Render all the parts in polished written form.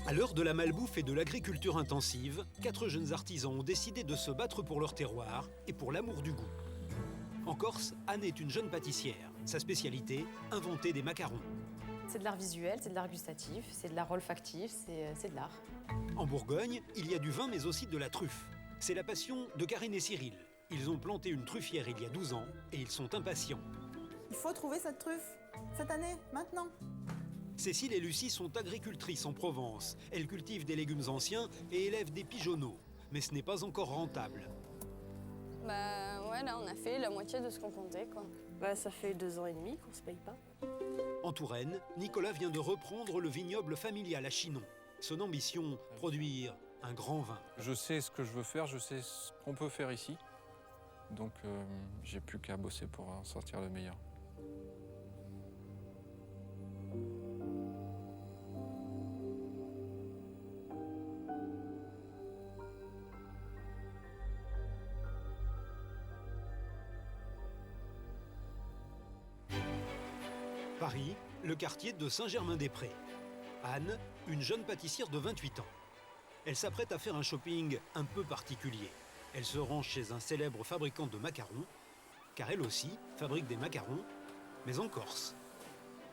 À l'heure de la malbouffe et de l'agriculture intensive, 4 jeunes artisans ont décidé de se battre pour leur terroir et pour l'amour du goût. En Corse, Anne est une jeune pâtissière. Sa spécialité, inventer des macarons. C'est de l'art visuel, c'est de l'art gustatif, c'est de l'art olfactif, c'est de l'art. En Bourgogne, il y a du vin mais aussi de la truffe. C'est la passion de Karine et Cyril. Ils ont planté une truffière il y a 12 ans et ils sont impatients. Il faut trouver cette truffe, cette année, maintenant. Cécile et Lucie sont agricultrices en Provence. Elles cultivent des légumes anciens et élèvent des pigeonneaux. Mais ce n'est pas encore rentable. Bah ouais, là on a fait la moitié de ce qu'on comptait, quoi. Bah ça fait 2 ans et demi qu'on se paye pas. En Touraine, Nicolas vient de reprendre le vignoble familial à Chinon. Son ambition, produire un grand vin. Je sais ce que je veux faire, je sais ce qu'on peut faire ici. Donc j'ai plus qu'à bosser pour en sortir le meilleur. Paris, le quartier de Saint-Germain-des-Prés. Anne, une jeune pâtissière de 28 ans. Elle s'apprête à faire un shopping un peu particulier. Elle se rend chez un célèbre fabricant de macarons, car elle aussi fabrique des macarons, mais en Corse.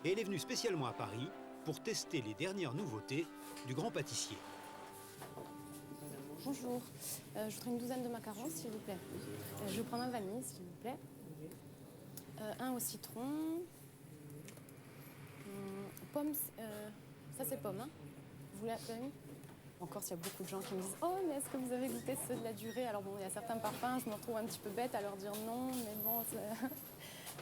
Et elle est venue spécialement à Paris pour tester les dernières nouveautés du grand pâtissier. Bonjour, je voudrais une douzaine de macarons, s'il vous plaît. Je vais prendre un vanille, s'il vous plaît. Un au citron. Pomme, ça c'est pomme, hein? Vous l'avez? En Corse, il y a beaucoup de gens qui me disent « Oh, mais est-ce que vous avez goûté ceux de la durée ?» Alors bon, il y a certains parfums, je me retrouve un petit peu bête à leur dire non, mais bon...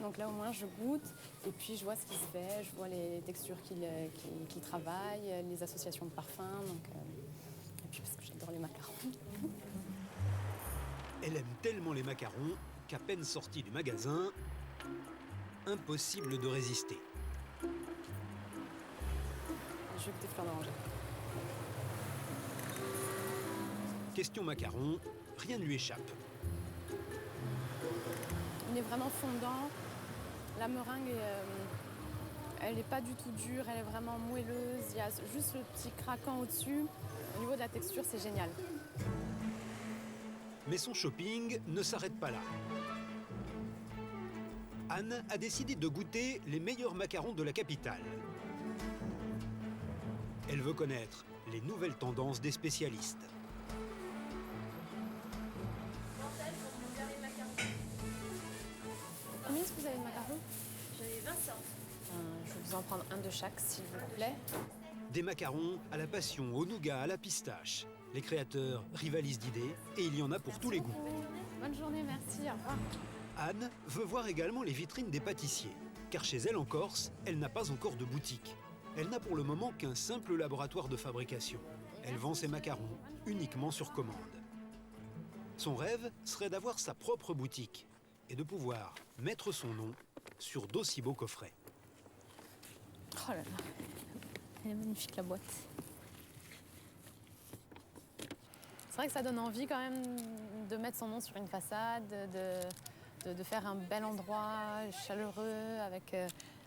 Donc là, au moins, je goûte, et puis je vois ce qui se fait, je vois les textures qu'ils travaillent, les associations de parfums, donc... Et puis parce que j'adore les macarons. Elle aime tellement les macarons qu'à peine sortie du magasin, impossible de résister. Je vais goûter fleur d'oranger. Question macaron, rien ne lui échappe. Il est vraiment fondant. La meringue, elle n'est pas du tout dure, elle est vraiment moelleuse. Il y a juste le petit craquant au-dessus. Au niveau de la texture, c'est génial. Mais son shopping ne s'arrête pas là. Anne a décidé de goûter les meilleurs macarons de la capitale. Elle veut connaître les nouvelles tendances des spécialistes. Combien est-ce que vous avez de macarons? J'en ai 25. Je vais vous en prendre un de chaque, s'il vous plaît. Des macarons à la passion, au nougat, à la pistache. Les créateurs rivalisent d'idées et il y en a pour tous les goûts. Bonne journée, merci, au revoir. Anne veut voir également les vitrines des pâtissiers, car chez elle en Corse, elle n'a pas encore de boutique. Elle n'a pour le moment qu'un simple laboratoire de fabrication. Elle vend ses macarons uniquement sur commande. Son rêve serait d'avoir sa propre boutique et de pouvoir mettre son nom sur d'aussi beaux coffrets. Oh là là, elle est magnifique la boîte. C'est vrai que ça donne envie quand même de mettre son nom sur une façade, de faire un bel endroit chaleureux avec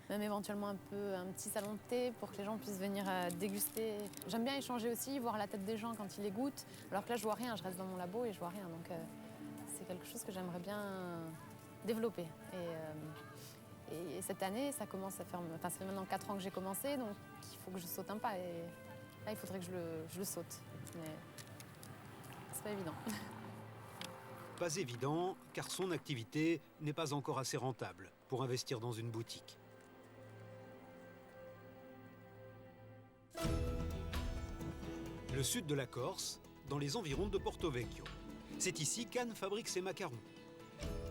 même éventuellement un petit salon de thé pour que les gens puissent venir déguster. J'aime bien échanger aussi, voir la tête des gens quand ils les goûtent. Alors que là, je vois rien, je reste dans mon labo et je vois rien. Donc c'est quelque chose que j'aimerais bien développer. Et cette année, ça commence à faire... Enfin, ça fait maintenant 4 ans que j'ai commencé, donc il faut que je saute un pas. Et là, il faudrait que je le saute. Mais c'est pas évident. Pas évident, car son activité n'est pas encore assez rentable pour investir dans une boutique. Le sud de la Corse, dans les environs de Porto Vecchio. C'est ici qu'Anne fabrique ses macarons.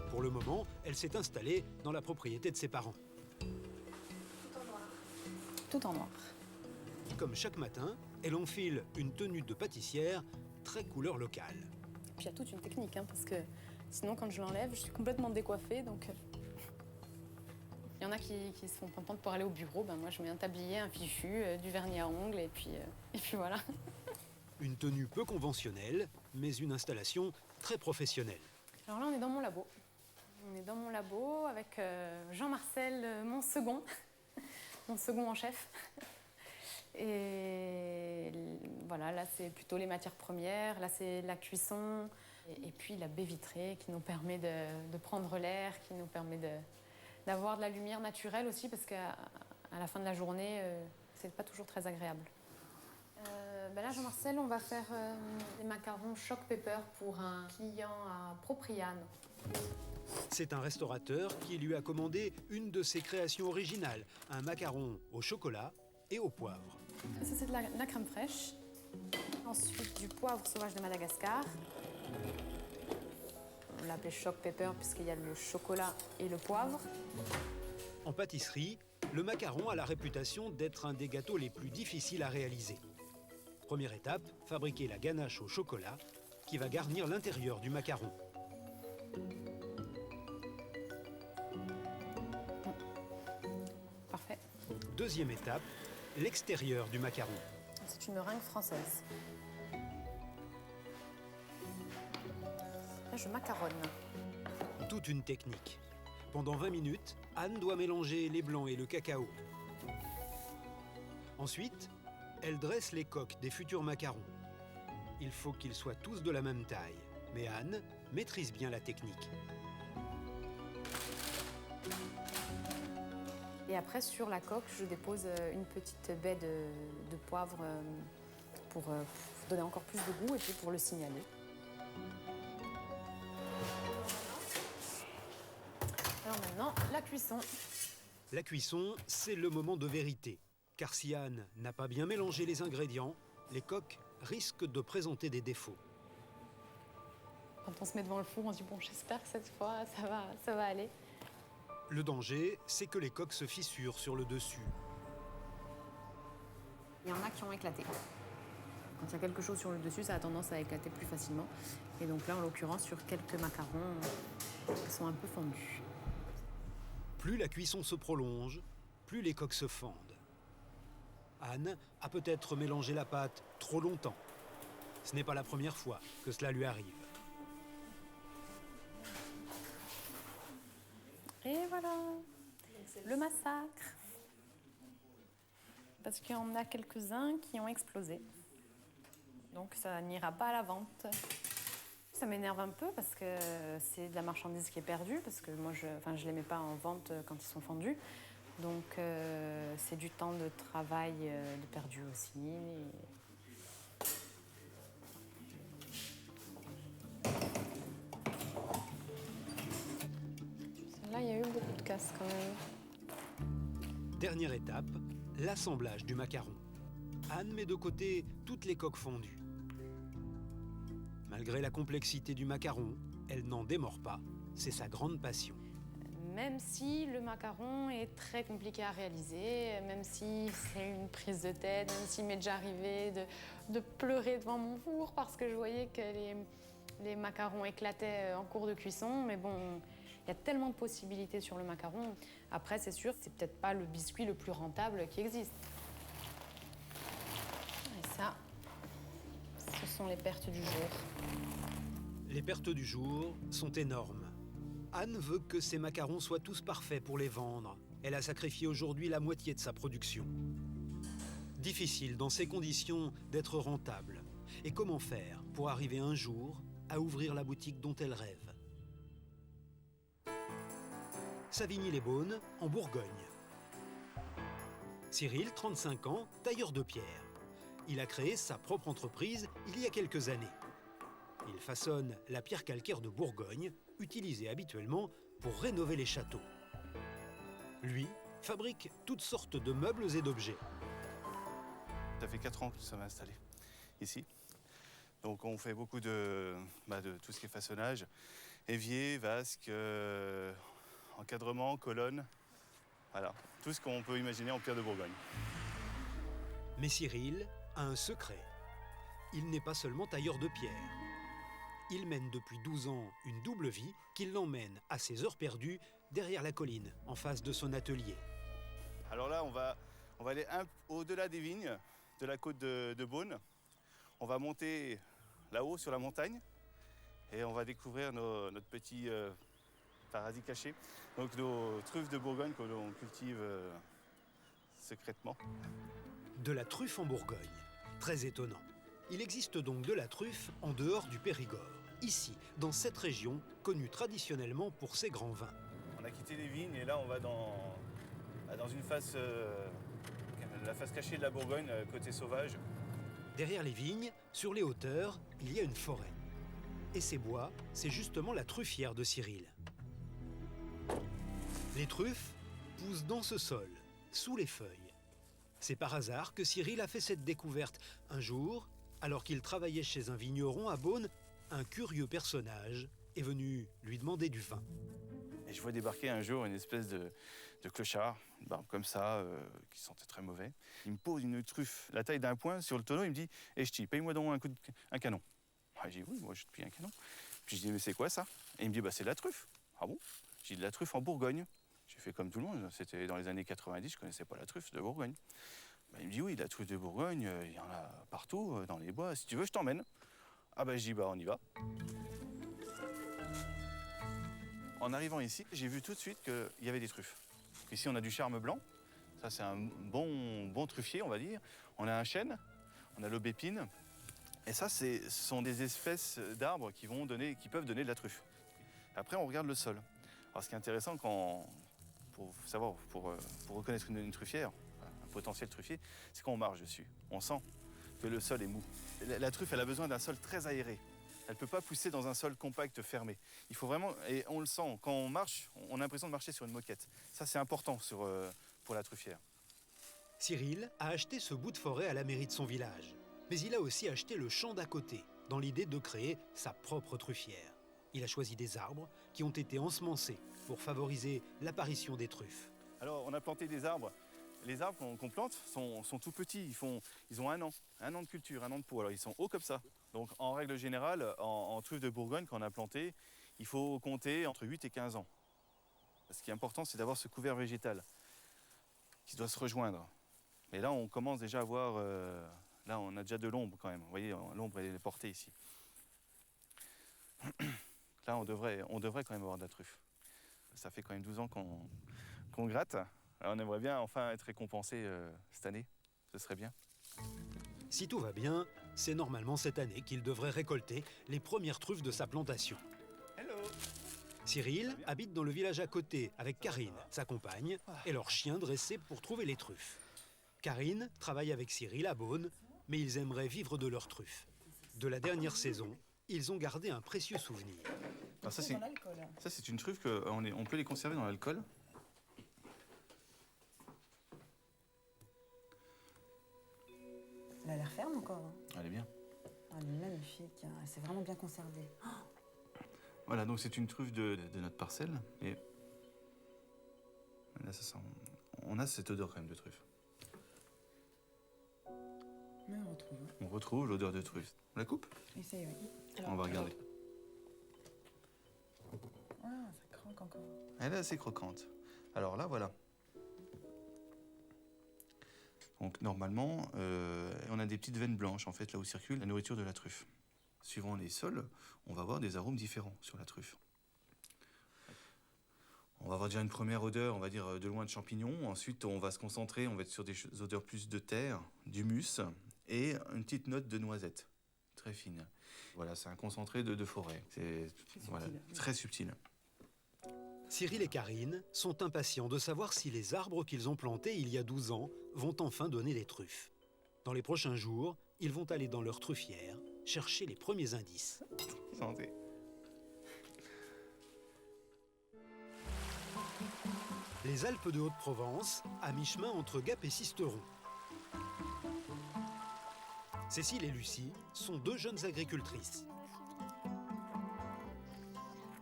Pour le moment, elle s'est installée dans la propriété de ses parents. Tout en noir. Comme chaque matin, elle enfile une tenue de pâtissière très couleur locale. Puis il y a toute une technique, hein, parce que sinon, quand je l'enlève, je suis complètement décoiffée. Donc, il y en a qui se font contentes pour aller au bureau. Ben, moi, je mets un tablier, un fichu, du vernis à ongles, et puis voilà. Une tenue peu conventionnelle, mais une installation très professionnelle. Alors là, on est dans mon labo. On est dans mon labo avec Jean-Marcel, mon second en chef. Et Voilà, là c'est plutôt les matières premières, là c'est la cuisson et puis la baie vitrée qui nous permet de prendre l'air, qui nous permet d'avoir de la lumière naturelle aussi parce qu'à la fin de la journée, c'est pas toujours très agréable. Là, Jean-Marcel, on va faire des macarons choc pepper pour un client à Propriane. C'est un restaurateur qui lui a commandé une de ses créations originales, un macaron au chocolat et au poivre. Ça, c'est de la crème fraîche. Ensuite, du poivre sauvage de Madagascar. On l'appelait choc pepper puisqu'il y a le chocolat et le poivre. En pâtisserie, le macaron a la réputation d'être un des gâteaux les plus difficiles à réaliser. Première étape, fabriquer la ganache au chocolat qui va garnir l'intérieur du macaron. Parfait. Deuxième étape, l'extérieur du macaron. C'est une meringue française. Là, je macaronne. Toute une technique. Pendant 20 minutes, Anne doit mélanger les blancs et le cacao. Ensuite, elle dresse les coques des futurs macarons. Il faut qu'ils soient tous de la même taille. Mais Anne maîtrise bien la technique. Et après, sur la coque, je dépose une petite baie de poivre pour donner encore plus de goût et puis pour le signaler. Alors maintenant, la cuisson. La cuisson, c'est le moment de vérité. Car si Anne n'a pas bien mélangé les ingrédients, les coques risquent de présenter des défauts. Quand on se met devant le four, on se dit bon, j'espère que cette fois, ça va aller. Le danger, c'est que les coques se fissurent sur le dessus. Il y en a qui ont éclaté. Quand il y a quelque chose sur le dessus, ça a tendance à éclater plus facilement. Et donc là, en l'occurrence, sur quelques macarons, ils sont un peu fondus. Plus la cuisson se prolonge, plus les coques se fendent. Anne a peut-être mélangé la pâte trop longtemps. Ce n'est pas la première fois que cela lui arrive. Et voilà, le massacre. Parce qu'il y en a quelques-uns qui ont explosé. Donc ça n'ira pas à la vente. Ça m'énerve un peu parce que c'est de la marchandise qui est perdue, parce que moi, je les mets pas en vente quand ils sont fendus. Donc c'est du temps de travail de perdu aussi. Là, il y a eu beaucoup de casse quand même. Dernière étape, l'assemblage du macaron. Anne met de côté toutes les coques fondues. Malgré la complexité du macaron, elle n'en démord pas. C'est sa grande passion. Même si le macaron est très compliqué à réaliser, même si c'est une prise de tête, même s'il m'est déjà arrivé de pleurer devant mon four parce que je voyais que les macarons éclataient en cours de cuisson, mais bon, il y a tellement de possibilités sur le macaron. Après, c'est sûr, c'est peut-être pas le biscuit le plus rentable qui existe. Et ça, ce sont les pertes du jour. Les pertes du jour sont énormes. Anne veut que ses macarons soient tous parfaits pour les vendre. Elle a sacrifié aujourd'hui la moitié de sa production. Difficile dans ces conditions d'être rentable. Et comment faire pour arriver un jour à ouvrir la boutique dont elle rêve? Savigny-les-Beaunes, en Bourgogne. Cyril, 35 ans, tailleur de pierre. Il a créé sa propre entreprise il y a quelques années. Il façonne la pierre calcaire de Bourgogne, utilisée habituellement pour rénover les châteaux. Lui fabrique toutes sortes de meubles et d'objets. Ça fait 4 ans que nous sommes installés ici. Donc on fait beaucoup de tout ce qui est façonnage, évier, vasque, encadrement, colonne. Voilà, tout ce qu'on peut imaginer en pierre de Bourgogne. Mais Cyril a un secret. Il n'est pas seulement tailleur de pierre. Il mène depuis 12 ans une double vie qui l'emmène à ses heures perdues derrière la colline, en face de son atelier. Alors là, on va aller au-delà des vignes, de la côte de Beaune. On va monter là-haut sur la montagne et on va découvrir notre petit paradis caché. Donc nos truffes de Bourgogne que l'on cultive secrètement. De la truffe en Bourgogne. Très étonnant. Il existe donc de la truffe en dehors du Périgord, ici, dans cette région connue traditionnellement pour ses grands vins. On a quitté les vignes et là on va dans une face, la face cachée de la Bourgogne, côté sauvage. Derrière les vignes, sur les hauteurs, il y a une forêt. Et ces bois, c'est justement la truffière de Cyril. Les truffes poussent dans ce sol, sous les feuilles. C'est par hasard que Cyril a fait cette découverte. Un jour, alors qu'il travaillait chez un vigneron à Beaune, un curieux personnage est venu lui demander du vin. Et je vois débarquer un jour une espèce de clochard, une barbe comme ça, qui sentait très mauvais. Il me pose une truffe, la taille d'un poing, sur le tonneau. Il me dit « Eh ch'ti, paye-moi donc un canon. » Je dis « Oui, moi je te paye un canon. » Puis je dis « Mais c'est quoi ça ?» Et il me dit « Bah c'est de la truffe. » Ah bon? J'ai dit « De la truffe en Bourgogne. » J'ai fait comme tout le monde, c'était dans les années 90, je ne connaissais pas la truffe de Bourgogne. Bah, il me dit « Oui, la truffe de Bourgogne, il y en a partout, dans les bois. Si tu veux, je t'emmène. » Ah bah je dis « Bah on y va. » En arrivant ici, j'ai vu tout de suite qu'il y avait des truffes. Ici, on a du charme blanc. Ça, c'est un bon truffier, on va dire. On a un chêne, on a l'aubépine. Et ça, ce sont des espèces d'arbres qui peuvent donner de la truffe. Après, on regarde le sol. Alors, ce qui est intéressant, pour reconnaître une truffière, un potentiel truffier, c'est quand on marche dessus. On sent que le sol est mou. La truffe, elle a besoin d'un sol très aéré. Elle ne peut pas pousser dans un sol compact, fermé. Il faut vraiment, et on le sent, quand on marche, on a l'impression de marcher sur une moquette. Ça, c'est important pour la truffière. Cyril a acheté ce bout de forêt à la mairie de son village. Mais il a aussi acheté le champ d'à côté, dans l'idée de créer sa propre truffière. Il a choisi des arbres qui ont été ensemencés pour favoriser l'apparition des truffes. Alors, on a planté des arbres. Les arbres qu'on plante sont tout petits. Ils ont un an de culture, un an de pot. Alors, ils sont hauts comme ça. Donc, en règle générale, en truffe de Bourgogne, quand on a planté, il faut compter entre 8 et 15 ans. Ce qui est important, c'est d'avoir ce couvert végétal qui doit se rejoindre. Mais là, on commence déjà à voir... là, on a déjà de l'ombre quand même. Vous voyez, l'ombre est portée ici. Là, on devrait quand même avoir de la truffe. Ça fait quand même 12 ans qu'on gratte. Alors, on aimerait bien enfin être récompensé cette année. Ce serait bien. Si tout va bien, c'est normalement cette année qu'il devrait récolter les premières truffes de sa plantation. Hello. Cyril habite dans le village à côté avec Karine, sa compagne, et leur chien dressé pour trouver les truffes. Karine travaille avec Cyril à Beaune, mais ils aimeraient vivre de leurs truffes. De la dernière saison, ils ont gardé un précieux souvenir. Alors ça, c'est une truffe qu'on peut les conserver dans l'alcool. Elle a l'air ferme encore. Elle est bien. Elle est magnifique, hein. Elle s'est vraiment bien conservée. Voilà, donc c'est une truffe de notre parcelle. Et là, ça sent... On a cette odeur quand même de truffe. Mais on retrouve. On retrouve l'odeur de truffe. On la coupe? Essaye, oui. On va regarder. Ah, ça croque encore. Elle est assez croquante. Alors là, voilà. Donc normalement, on a des petites veines blanches en fait là où circule la nourriture de la truffe. Suivant les sols, on va avoir des arômes différents sur la truffe. On va avoir déjà une première odeur, on va dire de loin de champignons. Ensuite, on va se concentrer, on va être sur des odeurs plus de terre, d'humus et une petite note de noisette, très fine. Voilà, c'est un concentré de forêt. C'est voilà, très subtil. Cyril et Karine sont impatients de savoir si les arbres qu'ils ont plantés il y a 12 ans vont enfin donner des truffes. Dans les prochains jours, ils vont aller dans leur truffière chercher les premiers indices. Santé. Les Alpes de Haute-Provence, à mi-chemin entre Gap et Sisteron. Cécile et Lucie sont deux jeunes agricultrices.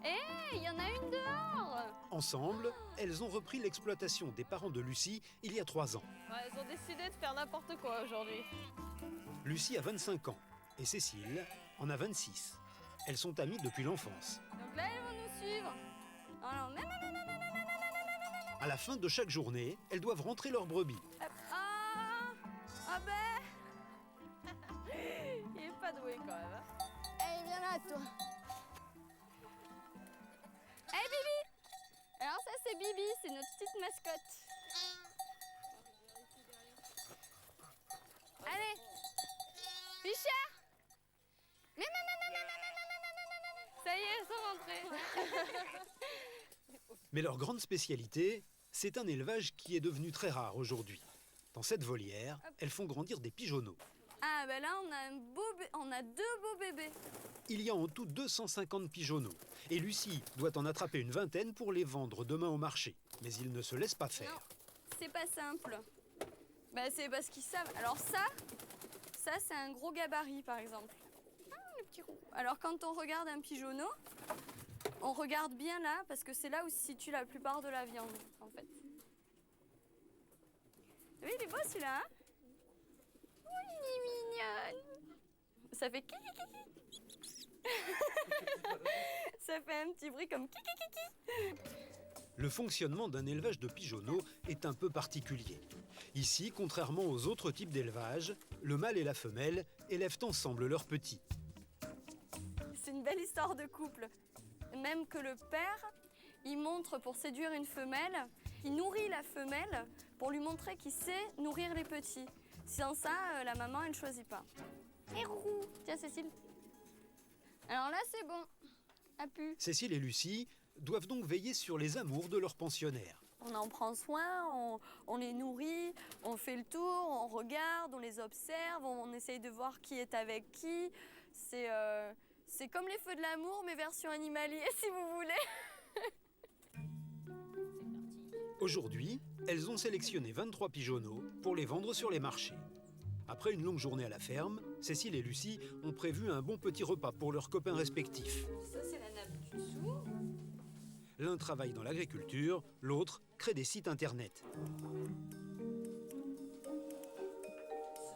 Hé, il y en a une dehors! Ensemble, elles ont repris l'exploitation des parents de Lucie il y a 3 ans. Ouais, elles ont décidé de faire n'importe quoi aujourd'hui. Lucie a 25 ans et Cécile en a 26. Elles sont amies depuis l'enfance. Donc là, elles vont nous suivre. Alors, À la fin de chaque journée, elles doivent rentrer leurs brebis. Ah ben... Il est pas doué quand même. Hein. Allez, viens là, toi. Hey, Bibi! Alors ça, c'est Bibi, c'est notre petite mascotte. Allez! Bichard! Mais leur grande spécialité, c'est un élevage qui est devenu très rare aujourd'hui. Dans cette volière, elles font grandir des pigeonneaux. Ah ben là on a 2 beaux bébés. Il y a en tout 250 pigeonneaux. Et Lucie doit en attraper une vingtaine pour les vendre demain au marché. Mais ils ne se laissent pas faire. Non, c'est pas simple. Bah, c'est parce qu'ils savent. Alors ça c'est un gros gabarit par exemple. Ah, le petit roux. Alors quand on regarde un pigeonneau, on regarde bien là parce que c'est là où se situe la plupart de la viande en fait. Oui, il est beau celui-là, hein? Oui, il est mignon. Ça fait kiki kiki. Ça fait un petit bruit comme kiki kiki. Le fonctionnement d'un élevage de pigeonneaux est un peu particulier. Ici, contrairement aux autres types d'élevage, le mâle et la femelle élèvent ensemble leurs petits. C'est une belle histoire de couple. Même que le père, il montre pour séduire une femelle, il nourrit la femelle pour lui montrer qu'il sait nourrir les petits. Sans ça, la maman, elle ne choisit pas. Et roux. Tiens, Cécile. Alors là, c'est bon. A pu. Cécile et Lucie doivent donc veiller sur les amours de leurs pensionnaires. On en prend soin, on les nourrit, on fait le tour, on regarde, on les observe, on essaye de voir qui est avec qui. C'est comme les feux de l'amour, mais version animalier, si vous voulez. Aujourd'hui, elles ont sélectionné 23 pigeonneaux pour les vendre sur les marchés. Après une longue journée à la ferme, Cécile et Lucie ont prévu un bon petit repas pour leurs copains respectifs. Ça, c'est la nappe du dessous. L'un travaille dans l'agriculture, l'autre crée des sites internet.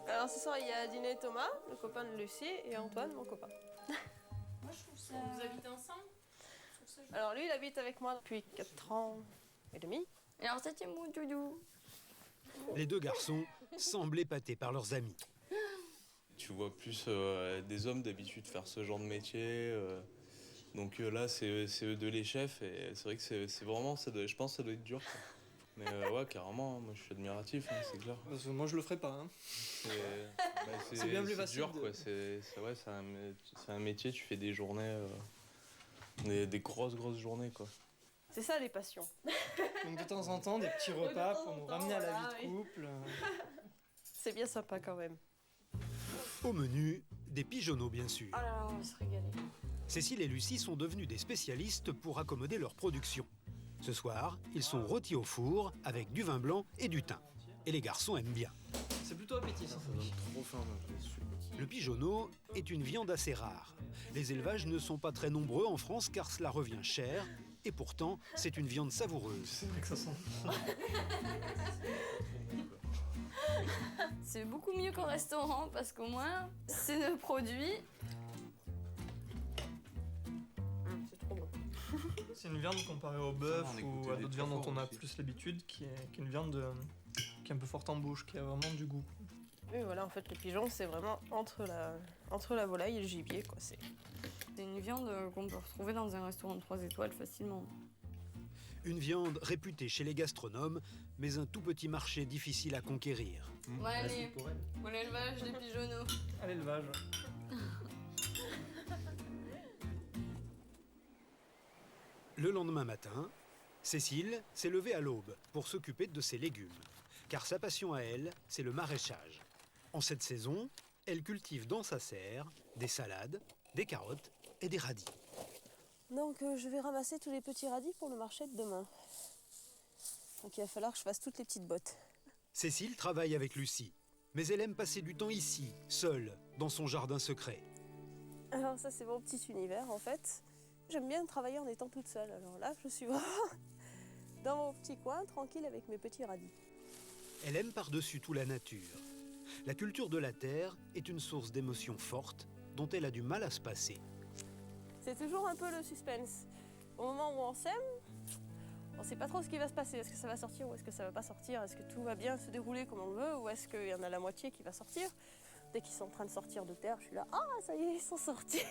Alors ce soir, il y a Dina et Thomas, le copain de Lucie, et Antoine, mon copain. Moi, je trouve ça... Vous habitez ensemble? Alors lui, il habite avec moi depuis 4 ans et demi. Et alors, ça, c'est mon doudou. Les deux garçons semblent épatés par leurs amis. Tu vois plus des hommes d'habitude faire ce genre de métier. Donc là, c'est eux deux les chefs. Et c'est vrai que c'est vraiment, je pense que ça doit être dur, quoi. Mais ouais, carrément, moi je suis admiratif, hein, c'est clair. Parce que moi je le ferais pas. Hein. C'est bien plus facile dur, de- quoi. C'est un métier, tu fais des journées, des grosses journées, quoi. C'est ça les passions. Donc de temps en temps, des petits repas pour nous ramener à la vie de couple. C'est bien sympa quand même. Au menu, des pigeonneaux bien sûr. Oh là là, on va se régaler. Cécile et Lucie sont devenus des spécialistes pour accommoder leur production. Ce soir, ils sont rôtis au four avec du vin blanc et du thym. Et les garçons aiment bien. C'est plutôt appétissant. Trop faim, moi. Le pigeonneau est une viande assez rare. Les élevages ne sont pas très nombreux en France car cela revient cher. Et pourtant, c'est une viande savoureuse. C'est vrai que ça sent. C'est beaucoup mieux qu'au restaurant parce qu'au moins, c'est nos produits. C'est trop bon. C'est une viande comparée au bœuf on a ou goûté à des d'autres très viandes dont forts on a aussi. plus l'habitude, qui est une viande qui est un peu forte en bouche, qui a vraiment du goût. Oui, voilà, en fait, le pigeon, c'est vraiment entre la volaille et le gibier, quoi. C'est une viande qu'on peut retrouver dans un restaurant de 3 étoiles facilement. Une viande réputée chez les gastronomes, mais un tout petit marché difficile à conquérir. Bon, allez, pour l'élevage des pigeonneaux. À l'élevage. Le lendemain matin, Cécile s'est levée à l'aube pour s'occuper de ses légumes. Car sa passion à elle, c'est le maraîchage. En cette saison, elle cultive dans sa serre des salades, des carottes et des radis. Donc je vais ramasser tous les petits radis pour le marché de demain. Donc il va falloir que je fasse toutes les petites bottes. Cécile travaille avec Lucie, mais elle aime passer du temps ici, seule, dans son jardin secret. Alors ça c'est mon petit univers en fait. J'aime bien travailler en étant toute seule. Alors là je suis vraiment dans mon petit coin, tranquille avec mes petits radis. Elle aime par-dessus tout la nature. La culture de la terre est une source d'émotions fortes dont elle a du mal à se passer. C'est toujours un peu le suspense. Au moment où on sème, on ne sait pas trop ce qui va se passer. Est-ce que ça va sortir ou est-ce que ça va pas sortir? Est-ce que tout va bien se dérouler comme on le veut ou est-ce qu'il y en a la moitié qui va sortir? Dès qu'ils sont en train de sortir de terre, je suis là, ah ça y est, ils sont sortis.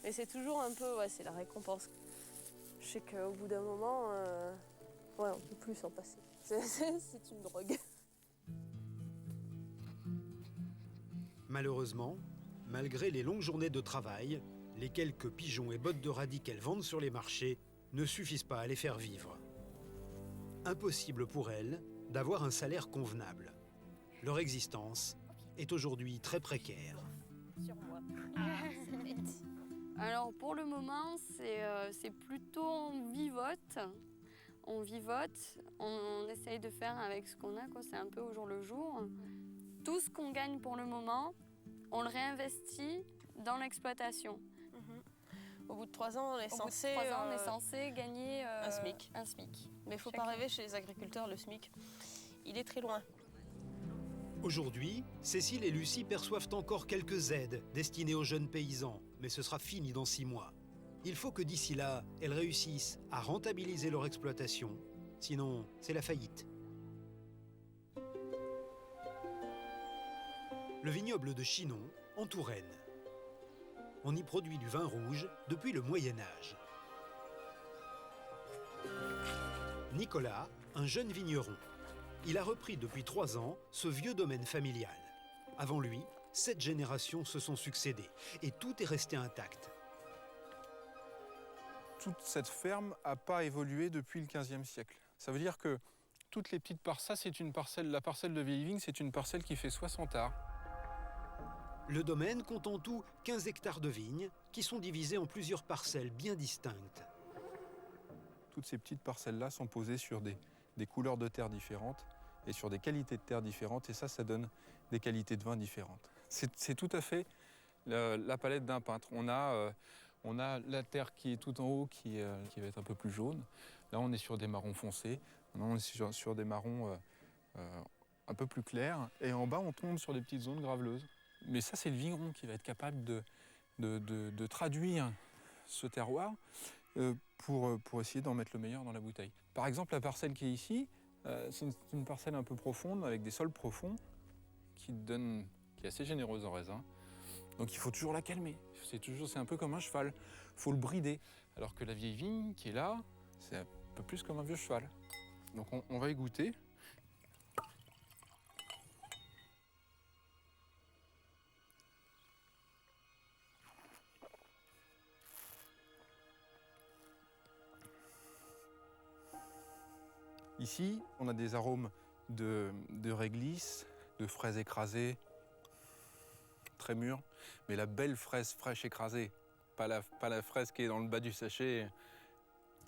Mais c'est toujours un peu, ouais, c'est la récompense. Je sais qu'au bout d'un moment, ouais, on ne peut plus s'en passer. C'est une drogue. Malheureusement, malgré les longues journées de travail, Les quelques pigeons et bottes de radis qu'elles vendent sur les marchés ne suffisent pas à les faire vivre. Impossible pour elles d'avoir un salaire convenable. Leur existence est aujourd'hui très précaire. Sur moi. Alors pour le moment, c'est plutôt on vivote. On vivote, on essaye de faire avec ce qu'on a, quoi. C'est un peu au jour le jour. Tout ce qu'on gagne pour le moment, on le réinvestit dans l'exploitation. Au bout de 3 ans, on est censé, on est censé gagner un SMIC. Un SMIC. Mais il ne faut pas rêver chez les agriculteurs, le SMIC, il est très loin. Aujourd'hui, Cécile et Lucie perçoivent encore quelques aides destinées aux jeunes paysans, mais ce sera fini dans 6 mois. Il faut que d'ici là, elles réussissent à rentabiliser leur exploitation, sinon c'est la faillite. Le vignoble de Chinon, en Touraine. On y produit du vin rouge depuis le Moyen-Âge. Nicolas, un jeune vigneron. Il a repris depuis 3 ans ce vieux domaine familial. Avant lui, 7 générations se sont succédées et tout est resté intact. Toute cette ferme n'a pas évolué depuis le XVe siècle. Ça veut dire que toutes les petites parcelles, ça c'est une parcelle, la parcelle de vieille vigne, c'est une parcelle qui fait 60 arts. Le domaine compte en tout 15 hectares de vignes qui sont divisées en plusieurs parcelles bien distinctes. Toutes ces petites parcelles-là sont posées sur des couleurs de terre différentes et sur des qualités de terre différentes, et ça donne des qualités de vin différentes. C'est tout à fait la palette d'un peintre. On a la terre qui est tout en haut, qui va être un peu plus jaune. Là, on est sur des marrons foncés. Là, on est sur des marrons un peu plus clairs. Et en bas, on tombe sur des petites zones graveleuses. Mais ça, c'est le vigneron qui va être capable de traduire ce terroir pour essayer d'en mettre le meilleur dans la bouteille. Par exemple, la parcelle qui est ici, c'est une parcelle un peu profonde, avec des sols profonds, qui est assez généreuse en raisin. Donc il faut toujours la calmer. C'est un peu comme un cheval. Il faut le brider. Alors que la vieille vigne qui est là, c'est un peu plus comme un vieux cheval. Donc on va y goûter. Ici, on a des arômes de réglisse, de fraises écrasées, très mûres, mais la belle fraise fraîche écrasée, pas la fraise qui est dans le bas du sachet.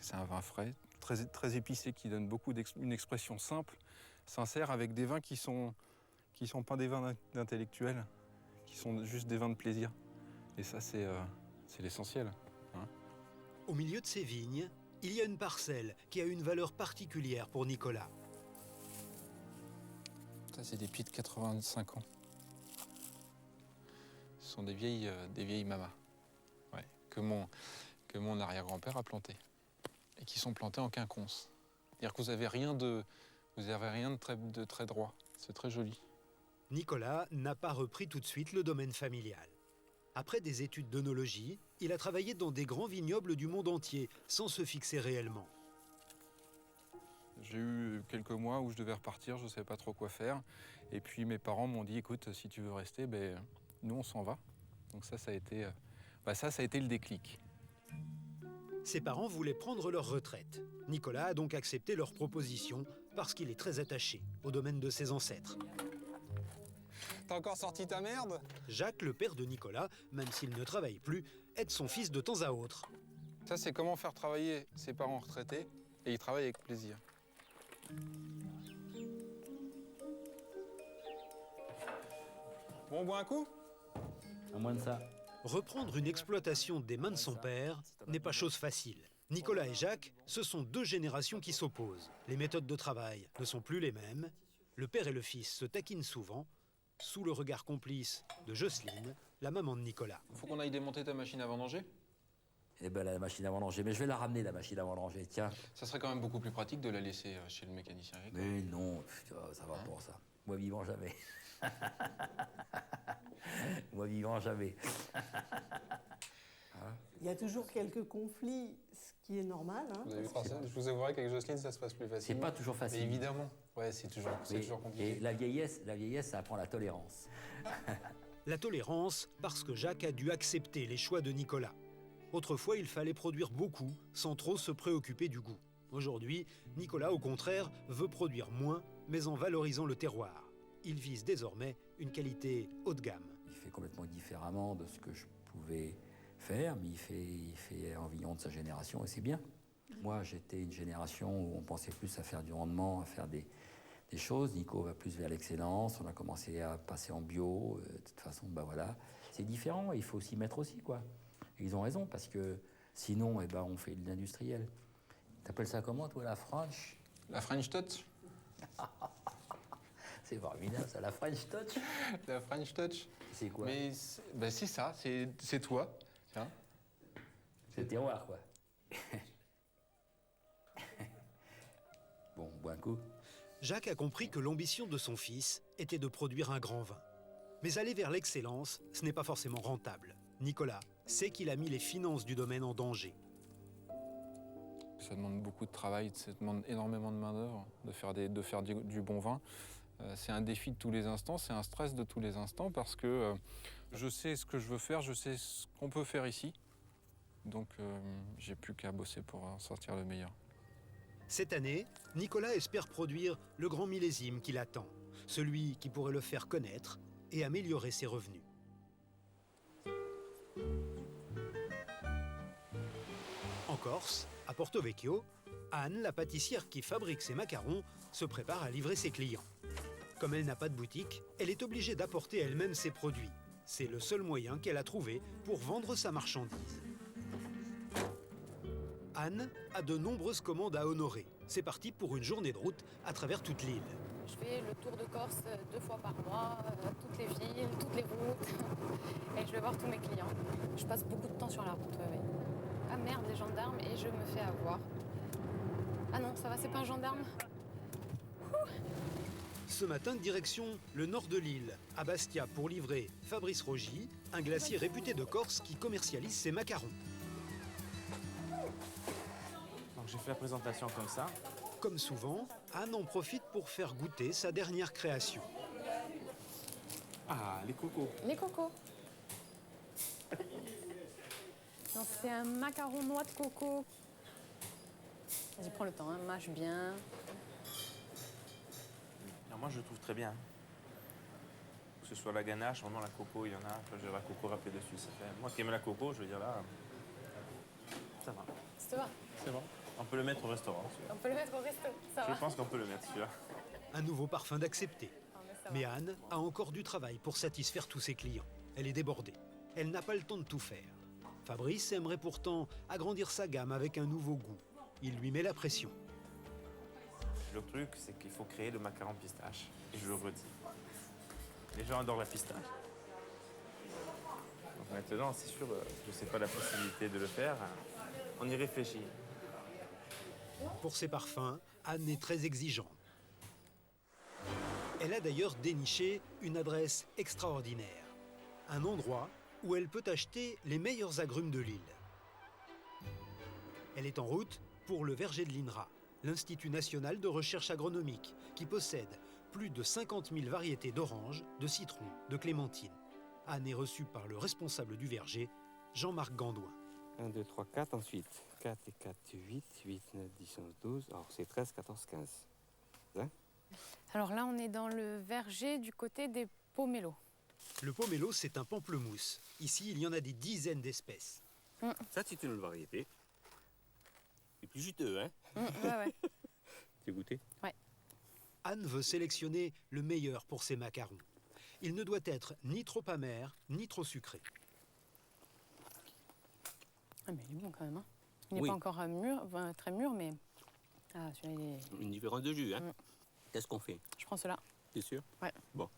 C'est un vin frais, très épicé, qui donne une expression simple, sincère, avec des vins qui sont pas des vins d'intellectuels, qui sont juste des vins de plaisir. Et ça, c'est l'essentiel. Hein. Au milieu de ces vignes, il y a une parcelle qui a une valeur particulière pour Nicolas. Ça, c'est des pieds de 85 ans. Ce sont des vieilles mamas, ouais, que mon arrière-grand-père a plantées et qui sont plantées en quinconce. C'est-à-dire que vous avez rien de très droit. C'est très joli. Nicolas n'a pas repris tout de suite le domaine familial. Après des études d'œnologie, il a travaillé dans des grands vignobles du monde entier, sans se fixer réellement. J'ai eu quelques mois où je devais repartir, je ne savais pas trop quoi faire. Et puis mes parents m'ont dit, écoute, si tu veux rester, nous on s'en va. Donc ça a été le déclic. Ses parents voulaient prendre leur retraite. Nicolas a donc accepté leur proposition parce qu'il est très attaché au domaine de ses ancêtres. T'as encore sorti ta merde ? Jacques, le père de Nicolas, même s'il ne travaille plus, aide son fils de temps à autre. Ça, c'est comment faire travailler ses parents retraités, et ils travaillent avec plaisir. Bon, on boit un coup ? À moins de ça. Reprendre une exploitation des mains de son père n'est pas chose facile. Nicolas et Jacques, ce sont 2 générations qui s'opposent. Les méthodes de travail ne sont plus les mêmes. Le père et le fils se taquinent souvent, sous le regard complice de Jocelyne, la maman de Nicolas. Faut qu'on aille démonter ta machine à vendanger ? Eh ben la machine à vendanger, mais je vais la ramener la machine à vendanger, tiens. Ça serait quand même beaucoup plus pratique de la laisser chez le mécanicien. Mais non, ça va pour ça. Moi vivant jamais. Moi vivant jamais. Il y a toujours quelques conflits, ce qui est normal. Hein, vous avez vu, je vous avouerai qu'avec Jocelyne, ça se passe plus facile. C'est pas toujours facile. Mais évidemment, ouais, c'est toujours compliqué. Et la vieillesse, ça apprend la tolérance. La tolérance, parce que Jacques a dû accepter les choix de Nicolas. Autrefois, il fallait produire beaucoup, sans trop se préoccuper du goût. Aujourd'hui, Nicolas, au contraire, veut produire moins, mais en valorisant le terroir. Il vise désormais une qualité haut de gamme. Il fait complètement différemment de ce que je pouvais faire, mais il fait environ de sa génération et c'est bien. Moi, j'étais une génération où on pensait plus à faire du rendement, à faire des choses. Nico va plus vers l'excellence. On a commencé à passer en bio. De toute façon, bah voilà. C'est différent. Il faut s'y mettre aussi, quoi. Et ils ont raison, parce que sinon, eh ben, on fait de l'industriel. T'appelles ça comment, toi, la French? La French Touch. C'est formidable, ça, la French Touch. La French Touch. C'est quoi? Mais c'est ça, c'est toi. Hein, c'est le terroir, quoi. Bon, bois un coup. Jacques a compris que l'ambition de son fils était de produire un grand vin. Mais aller vers l'excellence, ce n'est pas forcément rentable. Nicolas sait qu'il a mis les finances du domaine en danger. Ça demande beaucoup de travail, ça demande énormément de main-d'œuvre de faire du bon vin. C'est un défi de tous les instants, c'est un stress de tous les instants parce que je sais ce que je veux faire, je sais ce qu'on peut faire ici. Donc j'ai plus qu'à bosser pour en sortir le meilleur. Cette année, Nicolas espère produire le grand millésime qu'il attend, celui qui pourrait le faire connaître et améliorer ses revenus. En Corse, à Porto Vecchio, Anne, la pâtissière qui fabrique ses macarons, se prépare à livrer ses clients. Comme elle n'a pas de boutique, elle est obligée d'apporter elle-même ses produits. C'est le seul moyen qu'elle a trouvé pour vendre sa marchandise. Anne a de nombreuses commandes à honorer. C'est parti pour une journée de route à travers toute l'île. Je fais le tour de Corse 2 fois par mois, toutes les villes, toutes les routes. Et je vais voir tous mes clients. Je passe beaucoup de temps sur la route. Ouais. Ah merde, les gendarmes, et je me fais avoir. Ah non, ça va, c'est pas un gendarme. Ce matin, direction le nord de l'île, à Bastia, pour livrer Fabrice Rogy, un glacier réputé de Corse qui commercialise ses macarons. Donc j'ai fait la présentation comme ça. Comme souvent, Anne en profite pour faire goûter sa dernière création. Ah, les cocos. Les cocos. Donc c'est un macaron noix de coco. Vas-y, prends le temps, hein, mâche bien. Alors moi je le trouve très bien. Que ce soit la ganache, vraiment la coco, il y en a. Enfin, j'ai la coco râpée dessus. Ça fait... Moi qui aime la coco, je veux dire là, ça va. Ça va. C'est bon. On peut le mettre au restaurant. On peut le mettre au resto, ça va. Je pense qu'on peut le mettre celui-là. Un nouveau parfum d'accepter. Mais Anne a encore du travail pour satisfaire tous ses clients. Elle est débordée. Elle n'a pas le temps de tout faire. Fabrice aimerait pourtant agrandir sa gamme avec un nouveau goût. Il lui met la pression. Le truc, c'est qu'il faut créer le macaron pistache. Et je le redis. Les gens adorent la pistache. Donc maintenant, c'est sûr, je ne sais pas la possibilité de le faire. On y réfléchit. Pour ses parfums, Anne est très exigeante. Elle a d'ailleurs déniché une adresse extraordinaire. Un endroit où elle peut acheter les meilleurs agrumes de l'île. Elle est en route pour le verger de l'INRA, l'Institut national de recherche agronomique, qui possède plus de 50 000 variétés d'oranges, de citrons, de clémentines. Anne est reçue par le responsable du verger, Jean-Marc Gandouin. 1, 2, 3, 4, ensuite 4 et 4, 8, 8, 9, 10, 11, 12, alors c'est 13, 14, 15. Hein? Alors là, on est dans le verger du côté des pomelos. Le pomelo, c'est un pamplemousse. Ici, il y en a des dizaines d'espèces. Ça, c'est une variété. C'est plus juteux, hein? Ouais. Tu as goûté? Ouais. Anne veut sélectionner le meilleur pour ses macarons. Il ne doit être ni trop amer, ni trop sucré. Ah mais il est bon quand même. Hein. Il n'est Oui. pas encore mûr, enfin, très mûr, mais... Ah, celui-là, il est... Une différence de jus, hein? Qu'est-ce qu'on fait? Je prends cela. T'es sûr? Ouais. Bon.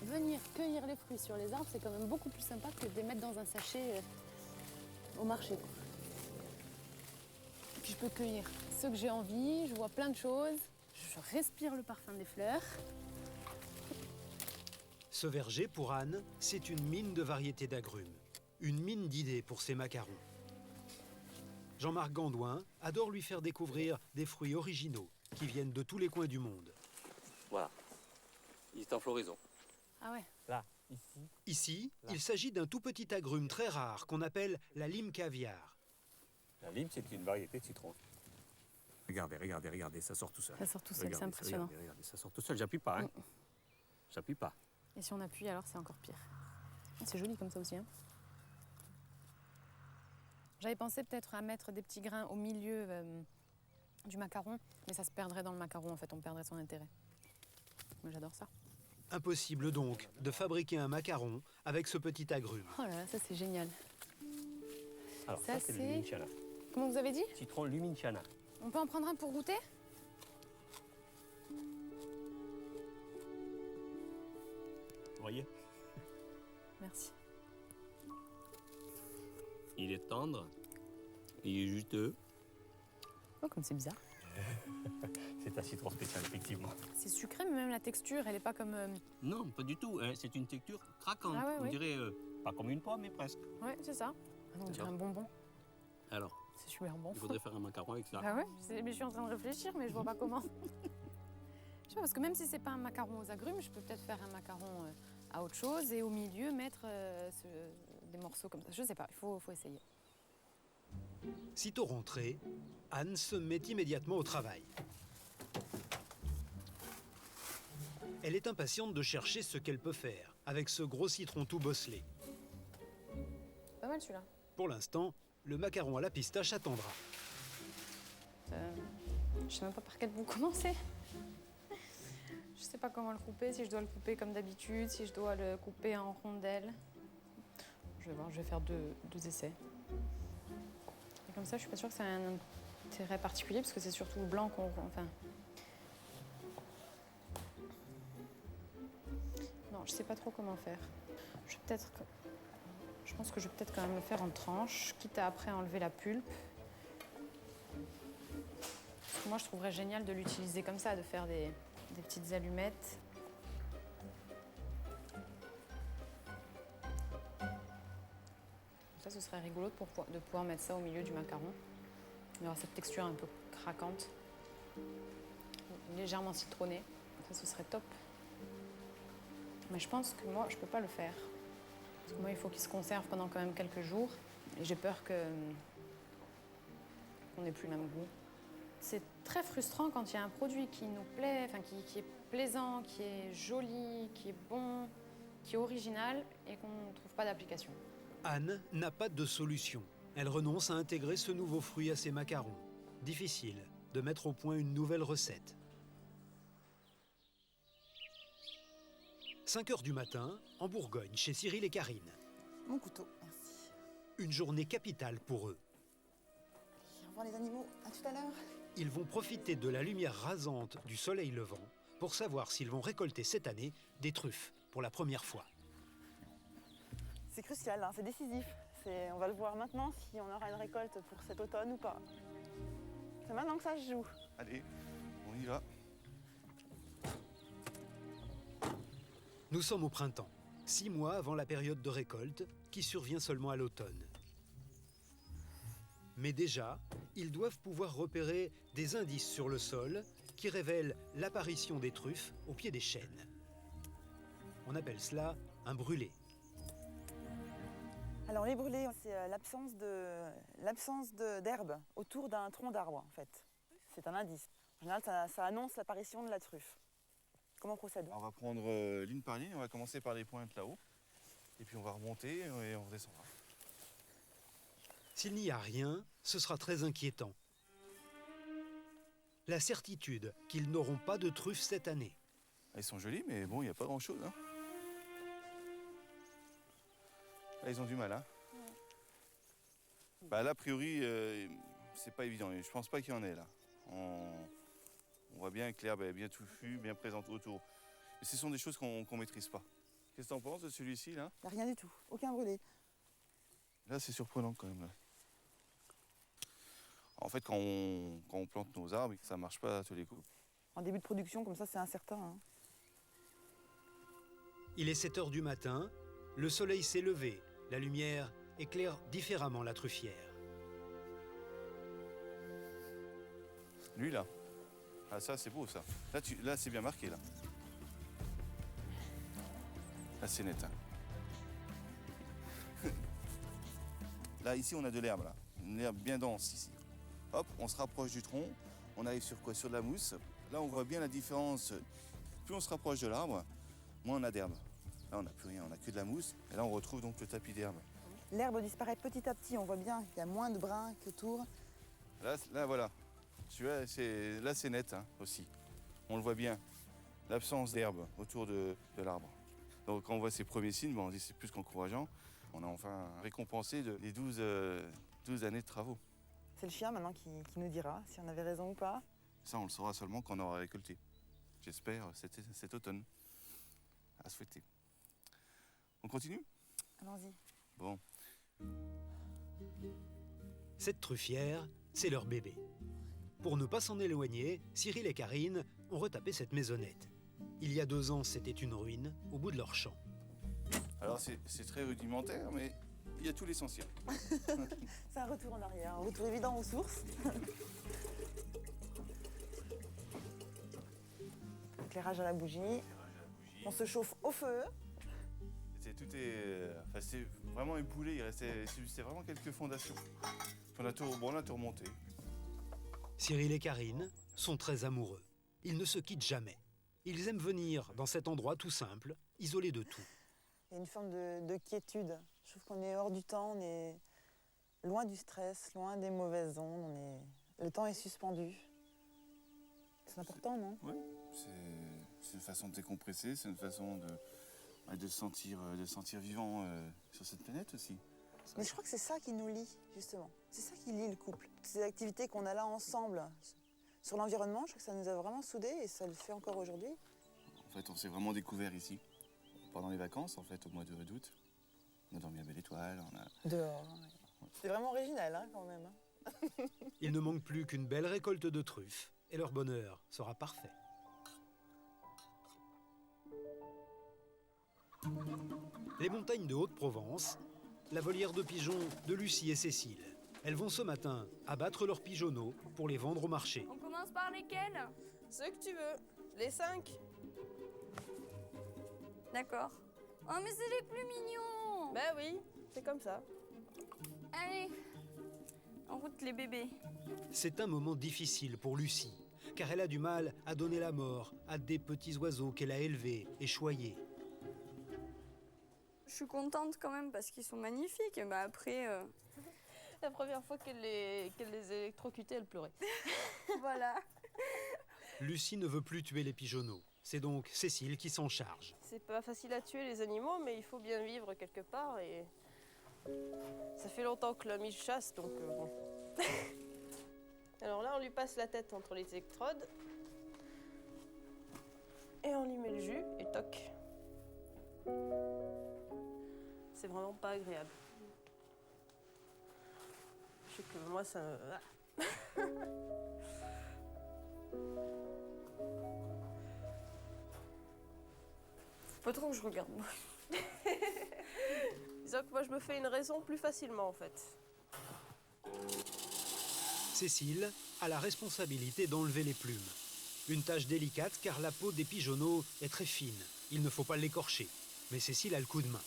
Venir cueillir les fruits sur les arbres, c'est quand même beaucoup plus sympa que de les mettre dans un sachet au marché. Quoi. Et puis je peux cueillir ce que j'ai envie, je vois plein de choses, je respire le parfum des fleurs. Ce verger, pour Anne, c'est une mine de variétés d'agrumes. Une mine d'idées pour ses macarons. Jean-Marc Gandouin adore lui faire découvrir des fruits originaux qui viennent de tous les coins du monde. Voilà. Il est en floraison. Ah ouais. Là, ici. Ici, il s'agit d'un tout petit agrume très rare qu'on appelle la lime caviar. La lime, c'est une variété de citron. Regardez, regardez, regardez, ça sort tout seul. Ça sort tout seul, c'est Regardez, impressionnant. Regardez, regardez, ça sort tout seul. J'appuie pas, hein. J'appuie pas. Et si on appuie, alors c'est encore pire. C'est joli comme ça aussi. Hein. J'avais pensé peut-être à mettre des petits grains au milieu du macaron, mais ça se perdrait dans le macaron en fait, on perdrait son intérêt. Mais j'adore ça. Impossible donc de fabriquer un macaron avec ce petit agrume. Oh là là, ça c'est génial. Alors ça, c'est le Luminciana. Comment vous avez dit? Citron Luminciana. On peut en prendre un pour goûter? Vous voyez? Merci. Il est tendre, il est juteux. Oh, comme c'est bizarre. C'est un citron spécial, effectivement. C'est sucré, mais même la texture, elle est pas comme... Non, pas du tout. Hein. C'est une texture craquante. Ah ouais, on ouais. dirait pas comme une pomme, mais presque. Ouais, c'est ça. On dirait un bonbon. Alors, c'est super bon. Il faudrait faire un macaron avec ça. Ah ouais, mais je suis en train de réfléchir, mais je vois pas comment. Je sais pas, parce que même si c'est pas un macaron aux agrumes, je peux peut-être faire un macaron à autre chose et au milieu mettre des morceaux comme ça. Je sais pas, il faut essayer. Sitôt rentrée, Anne se met immédiatement au travail. Elle est impatiente de chercher ce qu'elle peut faire avec ce gros citron tout bosselé. Pas mal celui-là. Pour l'instant, le macaron à la pistache attendra. Je sais même pas par quel bout commencer. Je sais pas comment le couper, si je dois le couper comme d'habitude, si je dois le couper en rondelles. Je vais voir, je vais faire deux essais. Et comme ça, je suis pas sûre que ça a un intérêt particulier, parce que c'est surtout le blanc qu'on... Enfin... Non, je sais pas trop comment faire. Je pense que je vais peut-être quand même le faire en tranches, quitte à après enlever la pulpe. Parce que moi, je trouverais génial de l'utiliser comme ça, de faire des petites allumettes. Ça, ce serait rigolo de pouvoir mettre ça au milieu du macaron. Il y aura cette texture un peu craquante, légèrement citronnée. Ça, ce serait top. Mais je pense que moi, je peux pas le faire. Parce que moi, il faut qu'il se conserve pendant quand même quelques jours. Et j'ai peur qu'on n'ait plus le même goût. C'est très frustrant quand il y a un produit qui nous plaît, enfin qui est plaisant, qui est joli, qui est bon, qui est original et qu'on ne trouve pas d'application. Anne n'a pas de solution. Elle renonce à intégrer ce nouveau fruit à ses macarons. Difficile de mettre au point une nouvelle recette. 5 heures du matin, en Bourgogne, chez Cyril et Karine. Mon couteau, merci. Une journée capitale pour eux. Au revoir les animaux, à tout à l'heure. Ils vont profiter de la lumière rasante du soleil levant pour savoir s'ils vont récolter cette année des truffes pour la première fois. C'est crucial, hein, c'est décisif. On va le voir maintenant si on aura une récolte pour cet automne ou pas. C'est maintenant que ça se joue. Allez, on y va. Nous sommes au printemps, 6 mois avant la période de récolte qui survient seulement à l'automne. Mais déjà, ils doivent pouvoir repérer des indices sur le sol qui révèlent l'apparition des truffes au pied des chênes. On appelle cela un brûlé. Alors les brûlés, c'est l'absence d'herbe autour d'un tronc d'arbre en fait. C'est un indice. En général, ça annonce l'apparition de la truffe. Comment on procède? On va prendre ligne par ligne, on va commencer par les pointes là-haut. Et puis on va remonter et on redescendra. S'il n'y a rien, ce sera très inquiétant. La certitude qu'ils n'auront pas de truffes cette année. Ils sont jolis, mais bon, il n'y a pas grand-chose. Hein. Là, ils ont du mal. Hein. Bah, là, a priori, c'est pas évident. Je pense pas qu'il y en ait là. On voit bien que l'herbe est bien touffue, bien présente autour. Mais ce sont des choses qu'on maîtrise pas. Qu'est-ce que tu en penses de celui-ci là? Rien du tout, aucun brûlé. Là, c'est surprenant quand même. Là. En fait, quand on plante nos arbres, ça marche pas à tous les coups. En début de production, comme ça, c'est incertain. Hein. Il est 7 heures du matin, le soleil s'est levé, la lumière éclaire différemment la truffière. Lui là. Ah ça c'est beau ça. Là c'est bien marqué là. Là c'est net. Hein. Là ici on a de l'herbe là. Une herbe bien dense ici. Hop, on se rapproche du tronc. On arrive sur quoi? Sur de la mousse. Là on voit bien la différence. Plus on se rapproche de l'arbre, moins on a d'herbe. Là on n'a plus rien, on n'a que de la mousse. Et là on retrouve donc le tapis d'herbe. L'herbe disparaît petit à petit, on voit bien qu'il y a moins de brins qu'autour. Là voilà. Là c'est net hein, aussi. On le voit bien. L'absence d'herbe autour de l'arbre. Donc quand on voit ces premiers signes, bon, on dit c'est plus qu'encourageant. On a enfin récompensé les 12 années de travaux. C'est le chien maintenant qui nous dira si on avait raison ou pas. Ça, on le saura seulement quand on aura récolté. J'espère cet automne. À souhaiter. On continue? Allons-y. Bon. Cette truffière, c'est leur bébé. Pour ne pas s'en éloigner, Cyril et Karine ont retapé cette maisonnette. Il y a 2 ans, c'était une ruine au bout de leur champ. Alors c'est très rudimentaire, mais il y a tout l'essentiel. C'est un retour en arrière, un retour évident aux sources. Éclairage à la bougie. On se chauffe au feu. C'est vraiment éboulé, c'est vraiment quelques fondations. On a tout remonté. Cyril et Karine sont très amoureux. Ils ne se quittent jamais. Ils aiment venir dans cet endroit tout simple, isolé de tout. Il y a une forme de quiétude. Je trouve qu'on est hors du temps, on est loin du stress, loin des mauvaises ondes. Le temps est suspendu. C'est important, non? Oui, c'est une façon de décompresser, c'est une façon de se sentir vivant sur cette planète aussi. Mais je crois que c'est ça qui nous lie, justement. C'est ça qui lie le couple. Toutes ces activités qu'on a là ensemble sur l'environnement, je crois que ça nous a vraiment soudés et ça le fait encore aujourd'hui. En fait, on s'est vraiment découvert ici. Pendant les vacances, en fait, au mois d'août. On a dormi à Belle Étoile, Dehors, ouais. C'est vraiment original, hein, quand même. Il ne manque plus qu'une belle récolte de truffes et leur bonheur sera parfait. Les montagnes de Haute-Provence, la volière de pigeons de Lucie et Cécile. Elles vont ce matin abattre leurs pigeonneaux pour les vendre au marché. On commence par lesquels? Ceux que tu veux. Les 5. D'accord. Oh mais c'est les plus mignons! Ben oui, c'est comme ça. Allez, en route les bébés. C'est un moment difficile pour Lucie, car elle a du mal à donner la mort à des petits oiseaux qu'elle a élevés et choyés. Je suis contente quand même parce qu'ils sont magnifiques. Mais après... La première fois qu'elle les électrocutait, elle pleurait. Voilà. Lucie ne veut plus tuer les pigeonneaux. C'est donc Cécile qui s'en charge. C'est pas facile à tuer les animaux, mais il faut bien vivre quelque part et ça fait longtemps que l'homme il chasse, donc bon. Alors là, on lui passe la tête entre les électrodes et on lui met le jus et toc. C'est vraiment pas agréable. Je sais que moi, ça... Faut pas trop que je regarde moi. Disons que moi, je me fais une raison plus facilement, en fait. Cécile a la responsabilité d'enlever les plumes. Une tâche délicate car la peau des pigeonneaux est très fine. Il ne faut pas l'écorcher. Mais Cécile a le coup de main.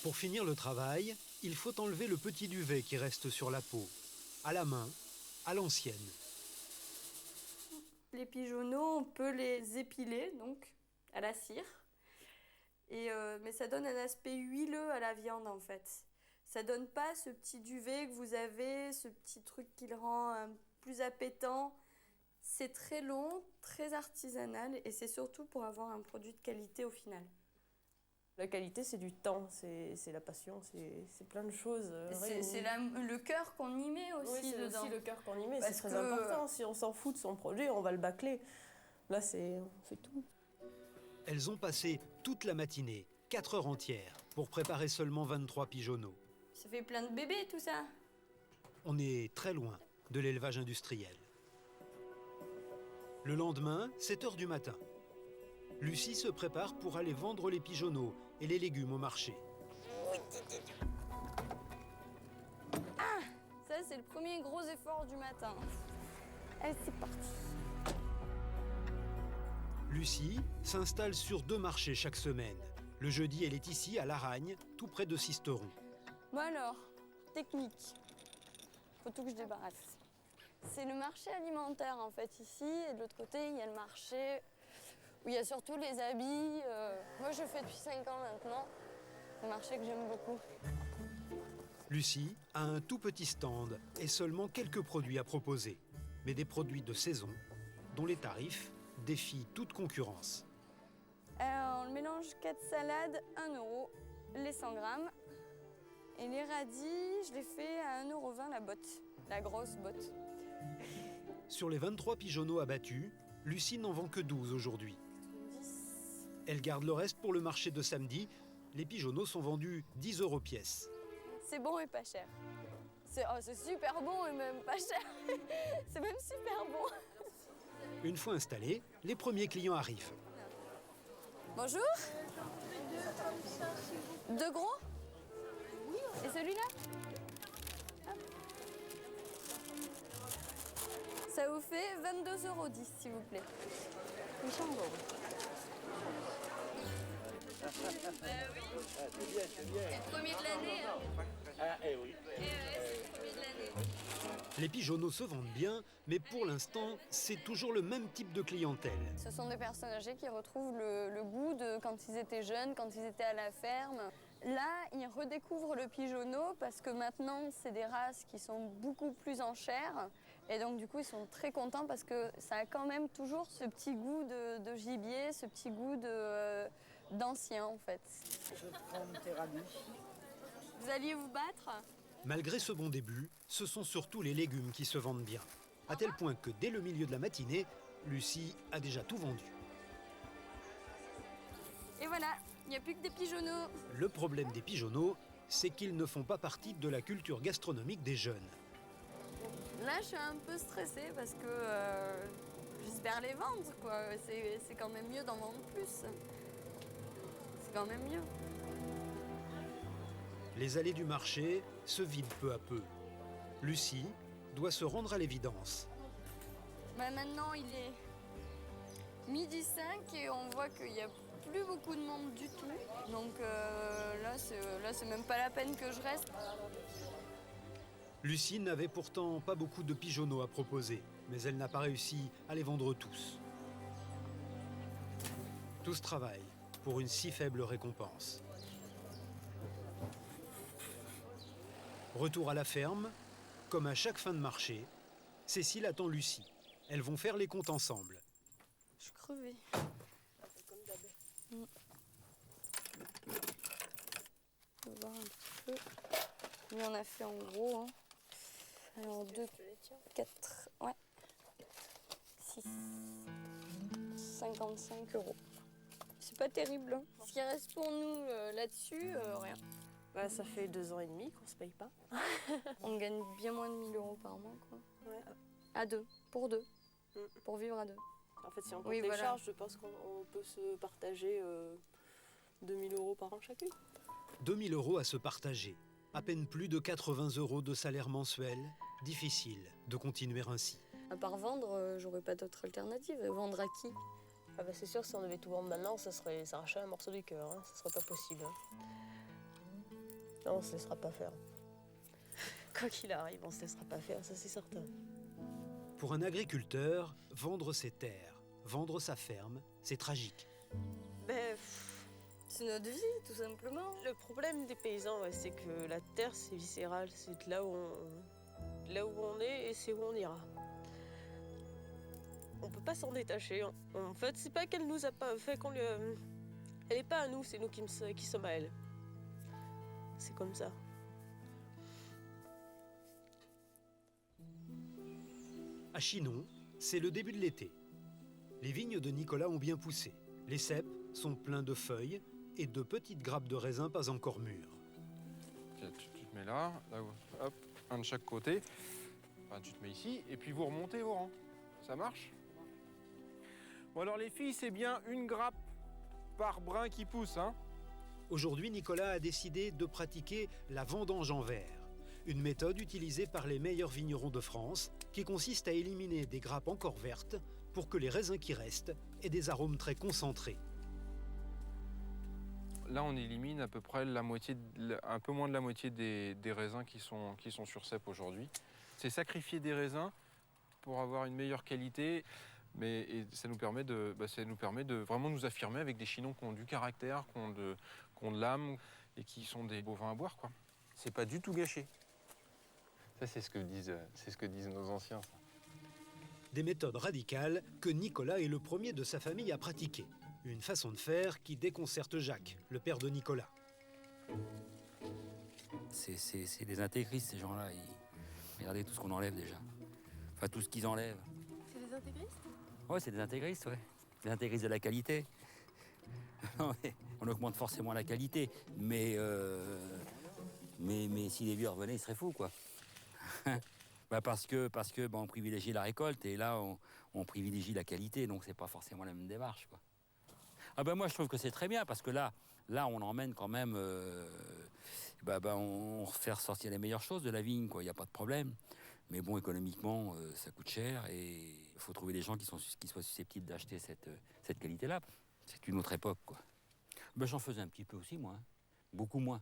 Pour finir le travail, il faut enlever le petit duvet qui reste sur la peau. À la main, à l'ancienne. Les pigeonneaux, on peut les épiler, donc, à la cire. Mais ça donne un aspect huileux à la viande, en fait. Ça donne pas ce petit duvet que vous avez, ce petit truc qui le rend plus appétant. C'est très long, très artisanal, et c'est surtout pour avoir un produit de qualité au final. La qualité, c'est du temps, c'est la passion, c'est plein de choses. C'est le cœur qu'on y met aussi oui, dedans. Aussi le cœur qu'on y met, c'est très important. Si on s'en fout de son produit, on va le bâcler. Là, on fait tout. Elles ont passé toute la matinée, 4 heures entières, pour préparer seulement 23 pigeonneaux. Ça fait plein de bébés, tout ça. On est très loin de l'élevage industriel. Le lendemain, 7 heures du matin. Lucie se prépare pour aller vendre les pigeonneaux et les légumes au marché. Ah, ça, c'est le premier gros effort du matin. Allez, c'est parti. Lucie s'installe sur 2 marchés chaque semaine. Le jeudi, elle est ici, à Laragne, tout près de Sisteron. Bon alors, technique. Faut tout que je débarrasse. C'est le marché alimentaire en fait ici, et de l'autre côté il y a le marché où il y a surtout les habits. Moi je fais depuis 5 ans maintenant. C'est un marché que j'aime beaucoup. Lucie a un tout petit stand et seulement quelques produits à proposer. Mais des produits de saison dont les tarifs défient toute concurrence. Alors, le mélange 4 salades, 1 €, les 100 grammes. Et les radis, je les fais à 1,20 € la botte, la grosse botte. Sur les 23 pigeonneaux abattus, Lucie n'en vend que 12 aujourd'hui. 10. Elle garde le reste pour le marché de samedi. Les pigeonneaux sont vendus 10 € pièce. C'est bon et pas cher. C'est super bon et même pas cher. C'est même super bon. Une fois installés, les premiers clients arrivent. Bonjour. 2 gros? Et celui-là? Hop. Ça vous fait 22,10 €, s'il vous plaît. Oui, c'est le premier de l'année. Eh oui. C'est le premier de l'année. Les pigeonneaux se vendent bien, mais pour l'instant, c'est toujours le même type de clientèle. Ce sont des personnes âgées qui retrouvent le goût de quand ils étaient jeunes, quand ils étaient à la ferme. Là, ils redécouvrent le pigeonneau parce que maintenant, c'est des races qui sont beaucoup plus en chair. Et donc, du coup, ils sont très contents parce que ça a quand même toujours ce petit goût de gibier, ce petit goût d'ancien, en fait. Je prends tes radis. Vous alliez vous battre? Malgré ce bon début, ce sont surtout les légumes qui se vendent bien. À tel point que dès le milieu de la matinée, Lucie a déjà tout vendu. Et voilà, il n'y a plus que des pigeonneaux. Le problème des pigeonneaux, c'est qu'ils ne font pas partie de la culture gastronomique des jeunes. Là, je suis un peu stressée parce que j'espère les vendre, quoi. C'est quand même mieux d'en vendre plus. C'est quand même mieux. Les allées du marché se vident peu à peu. Lucie doit se rendre à l'évidence. Bah maintenant, il est 12h05 et on voit qu'il n'y a plus beaucoup de monde du tout. Donc là, c'est même pas la peine que je reste. Lucie n'avait pourtant pas beaucoup de pigeonneaux à proposer, mais elle n'a pas réussi à les vendre tous. Tout ce travail pour une si faible récompense. Retour à la ferme, comme à chaque fin de marché, Cécile attend Lucie. Elles vont faire les comptes ensemble. Je suis crevée. Comme d'hab. On va voir un petit peu. Lui, on a fait en gros. Hein. Alors 2, 4, ouais. 6, 55 €. C'est pas terrible. Hein. Ce qui reste pour nous là-dessus, rien. Bah, ça fait 2 ans et demi qu'on se paye pas. On gagne bien moins de 1 000 € par mois, quoi. Ouais. À 2, pour 2. Pour vivre à 2. En fait, si on compte Oui, les voilà. charges, je pense qu'on peut se partager 2 000 € par an chacune. 2 000 € à se partager. À peine plus de 80 € de salaire mensuel. Difficile de continuer ainsi. À part vendre, j'aurais pas d'autre alternative. Vendre à qui? Ah bah c'est sûr, si on devait tout vendre maintenant, ça arracherait un morceau du cœur. Hein. Ça serait pas possible. Hein. Non, on se laissera pas faire. Quoi qu'il arrive, on se laissera pas faire, ça c'est certain. Pour un agriculteur, vendre ses terres, vendre sa ferme, c'est tragique. Ben, c'est notre vie, tout simplement. Le problème des paysans, ouais, c'est que la terre, c'est viscéral. C'est là où on est et c'est où on ira. On peut pas s'en détacher. En fait, c'est pas qu'elle nous a pas fait qu'on lui... Elle est pas à nous, c'est nous qui sommes à elle. C'est comme ça. À Chinon, c'est le début de l'été. Les vignes de Nicolas ont bien poussé. Les ceps sont pleins de feuilles et de petites grappes de raisin pas encore mûres. Okay, tu te mets là, hop, un de chaque côté. Enfin, tu te mets ici et puis vous remontez vos rangs. Ça marche? Bon alors les filles, c'est bien une grappe par brin qui pousse, hein? Aujourd'hui, Nicolas a décidé de pratiquer la vendange en verre. une méthode utilisée par les meilleurs vignerons de France qui consiste à éliminer des grappes encore vertes pour que les raisins qui restent aient des arômes très concentrés. Là, on élimine à peu près la moitié, un peu moins de la moitié des raisins qui sont sur cep aujourd'hui. C'est sacrifier des raisins pour avoir une meilleure qualité, mais ça nous permet de vraiment nous affirmer avec des chinons qui ont du caractère, qui ont de l'âme et qui sont des beaux vins à boire, quoi. C'est pas du tout gâché. Ça, c'est ce que disent nos anciens. Ça. Des méthodes radicales que Nicolas est le premier de sa famille à pratiquer. Une façon de faire qui déconcerte Jacques, le père de Nicolas. C'est des intégristes, ces gens-là. Regardez tout ce qu'on enlève déjà. Enfin, tout ce qu'ils enlèvent. C'est des intégristes? Ouais, c'est des intégristes, ouais. Des intégristes de la qualité. On augmente forcément la qualité, mais si les vieux revenaient, ils seraient fous, quoi. Parce que on privilégie la récolte et là, on privilégie la qualité, donc c'est pas forcément la même démarche, quoi. Moi, je trouve que c'est très bien, parce que là on emmène quand même... on fait ressortir les meilleures choses de la vigne, quoi. Il n'y a pas de problème. Mais bon, économiquement, ça coûte cher et il faut trouver des gens qui soient susceptibles d'acheter cette qualité-là. C'est une autre époque, quoi. J'en faisais un petit peu aussi, moi. Hein. Beaucoup moins.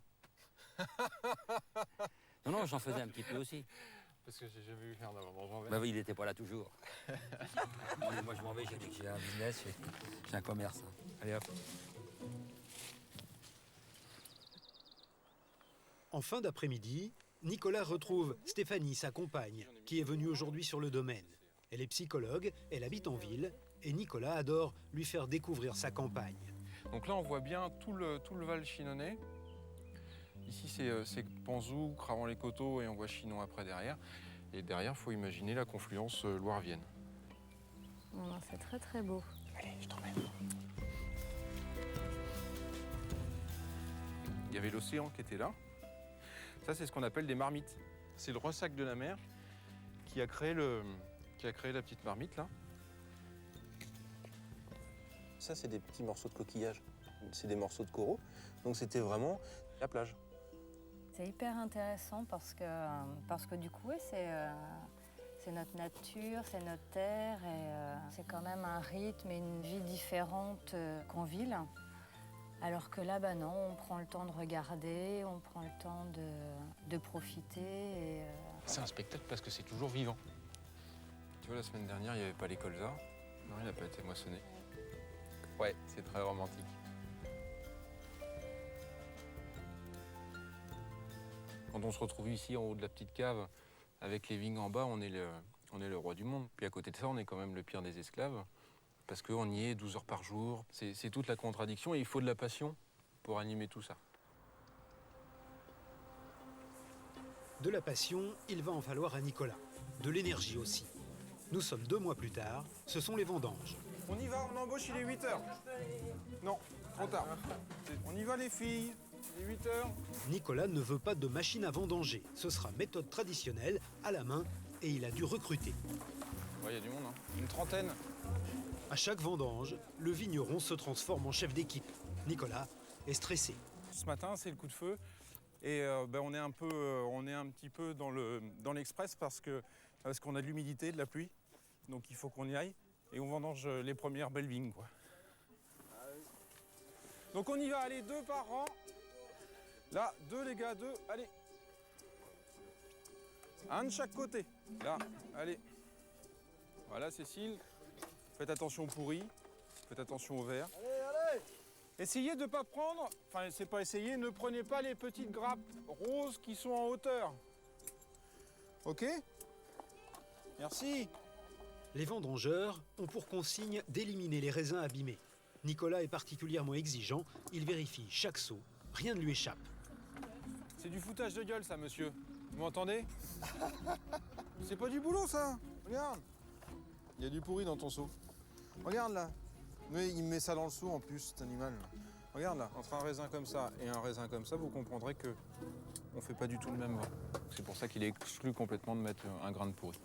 Non, j'en faisais un petit peu aussi. Parce que j'ai jamais vu faire d'avant. Oui, il n'était pas là toujours. Moi, je m'en vais, j'ai un business, j'ai un commerce. Allez, hop. En fin d'après-midi, Nicolas retrouve Stéphanie, sa compagne, qui est venue aujourd'hui sur le domaine. Elle est psychologue, elle habite en ville, et Nicolas adore lui faire découvrir sa campagne. Donc là, on voit bien tout le Val Chinonnais. Ici, c'est Panzou, Cravant-les-Coteaux, et on voit Chinon après derrière. Et derrière, il faut imaginer la confluence Loire-Vienne. C'est très très beau. Allez, je t'emmène. Il y avait l'océan qui était là. Ça, c'est ce qu'on appelle des marmites. C'est le ressac de la mer qui a créé la petite marmite, là. Ça, c'est des petits morceaux de coquillage. C'est des morceaux de coraux. Donc, c'était vraiment la plage. C'est hyper intéressant parce que du coup, c'est notre nature, c'est notre terre et c'est quand même un rythme et une vie différente qu'en ville. Alors que là, non, on prend le temps de regarder, on prend le temps de profiter. C'est un spectacle parce que c'est toujours vivant. Tu vois, la semaine dernière, il n'y avait pas les colzas. Non, il n'a pas été moissonné. Ouais, c'est très romantique. Quand on se retrouve ici, en haut de la petite cave, avec les vignes en bas, on est le roi du monde. Puis à côté de ça, on est quand même le pire des esclaves, parce qu'on y est 12 heures par jour. C'est toute la contradiction et il faut de la passion pour animer tout ça. De la passion, il va en falloir à Nicolas. De l'énergie aussi. Nous sommes 2 mois plus tard, ce sont les vendanges. On y va, on embauche, il est 8 heures. Non, trop tard. On y va les filles, il est 8 heures. Nicolas ne veut pas de machine à vendanger. Ce sera méthode traditionnelle, à la main, et il a dû recruter. Ouais, il y a du monde, hein. Une trentaine. À chaque vendange, le vigneron se transforme en chef d'équipe. Nicolas est stressé. Ce matin, c'est le coup de feu. Et on est un petit peu dans l'express parce qu'on a de l'humidité, de la pluie. Donc il faut qu'on y aille. Et on vendange les premières belles vignes, quoi. Donc on y va, allez, 2 par rang. Là, 2 les gars, 2, allez. Un de chaque côté. Là, allez. Voilà, Cécile. Faites attention aux pourris. Faites attention aux verts. Allez. Essayez de ne pas prendre, enfin c'est pas essayer, ne prenez pas les petites grappes roses qui sont en hauteur. Ok? Merci. Les vendangeurs ont pour consigne d'éliminer les raisins abîmés. Nicolas est particulièrement exigeant, il vérifie chaque seau, rien ne lui échappe. C'est du foutage de gueule ça, monsieur. Vous m'entendez? C'est pas du boulot ça. Regarde. Il y a du pourri dans ton seau. Regarde là. Mais il met ça dans le seau en plus, cet animal. Regarde là, entre un raisin comme ça et un raisin comme ça, vous comprendrez que on fait pas du tout le même vin. C'est pour ça qu'il est exclu complètement de mettre un grain de pourri.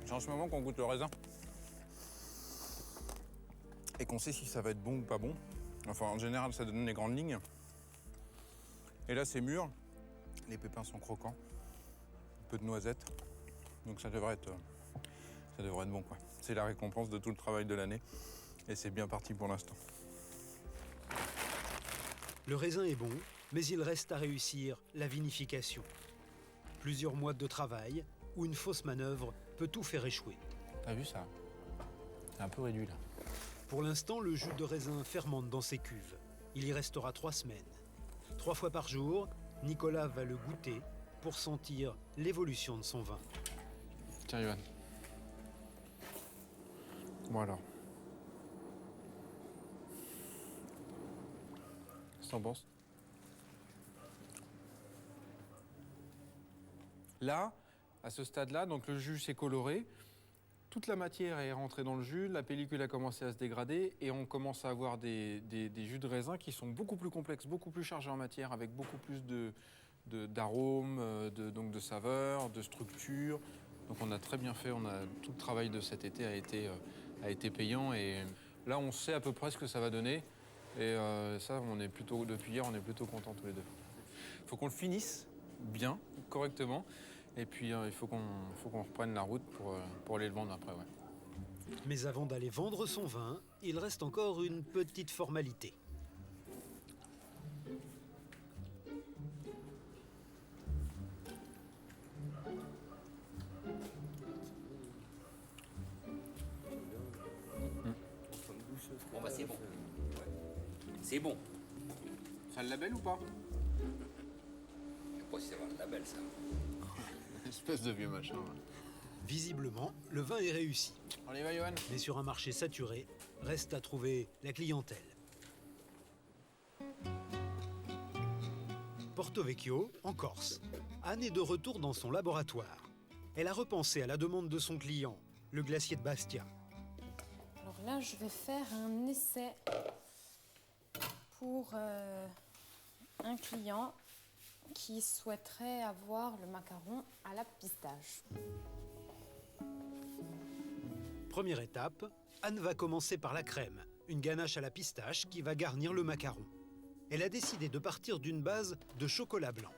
C'est en ce moment qu'on goûte le raisin. et qu'on sait si ça va être bon ou pas bon. Enfin, en général, ça donne les grandes lignes. Et là, c'est mûr. Les pépins sont croquants. Un peu de noisettes. Donc ça devrait être bon, quoi. C'est la récompense de tout le travail de l'année. Et c'est bien parti pour l'instant. Le raisin est bon, mais il reste à réussir la vinification. Plusieurs mois de travail où une fausse manœuvre peut tout faire échouer. T'as vu ça? C'est un peu réduit là. Pour l'instant, le jus de raisin fermente dans ses cuves. Il y restera 3 semaines. 3 fois par jour, Nicolas va le goûter pour sentir l'évolution de son vin. Tiens, Johan. Bon alors. Qu'est-ce que t'en penses? Là, à ce stade-là, donc le jus s'est coloré. Toute la matière est rentrée dans le jus, la pellicule a commencé à se dégrader et on commence à avoir des jus de raisin qui sont beaucoup plus complexes, beaucoup plus chargés en matière, avec beaucoup plus d'arômes, donc de saveurs, de structure. Donc on a très bien fait, tout le travail de cet été a été payant et là on sait à peu près ce que ça va donner. Et ça, depuis hier, on est plutôt contents tous les deux. Il faut qu'on le finisse bien, correctement. Et puis, il faut qu'on reprenne la route pour aller le vendre après, ouais. Mais avant d'aller vendre son vin, il reste encore une petite formalité. Bon, bah c'est bon. C'est bon. Ça a le label ou pas? Je sais pas si ça va le label, ça. Espèce de vieux machin. Ouais. Visiblement, le vin est réussi. On y va, Johan. Mais sur un marché saturé, reste à trouver la clientèle. Porto Vecchio, en Corse. Anne est de retour dans son laboratoire. Elle a repensé à la demande de son client, le glacier de Bastia. Alors là, je vais faire un essai pour un client qui souhaiterait avoir le macaron à la pistache. Première étape, Anne va commencer par la crème, une ganache à la pistache qui va garnir le macaron. Elle a décidé de partir d'une base de chocolat blanc.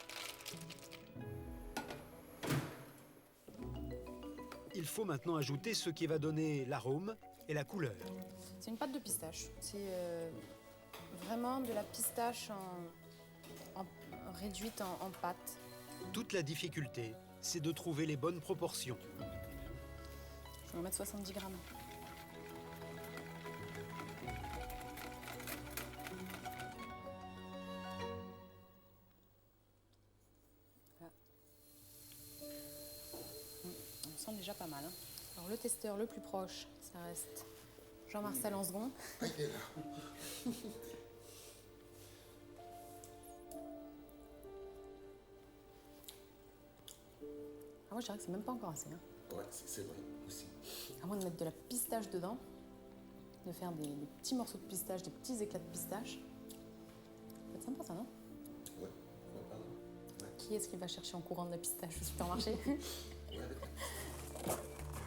Il faut maintenant ajouter ce qui va donner l'arôme et la couleur. C'est une pâte de pistache. C'est vraiment de la pistache réduite en pâte. Toute la difficulté, c'est de trouver les bonnes proportions. Je vais en mettre 70 grammes. Voilà. On sent déjà pas mal. Hein. Alors le testeur le plus proche, ça reste Jean-Marcel Ansgon. Ah, moi, je dirais que c'est même pas encore assez. Hein. Ouais, c'est vrai aussi. À moins de mettre de la pistache dedans, de faire des petits morceaux de pistache, des petits éclats de pistache. Ça peut être sympa, ça, non? Ouais, pas mal. Ouais. Qui est-ce qui va chercher en courant de la pistache au supermarché?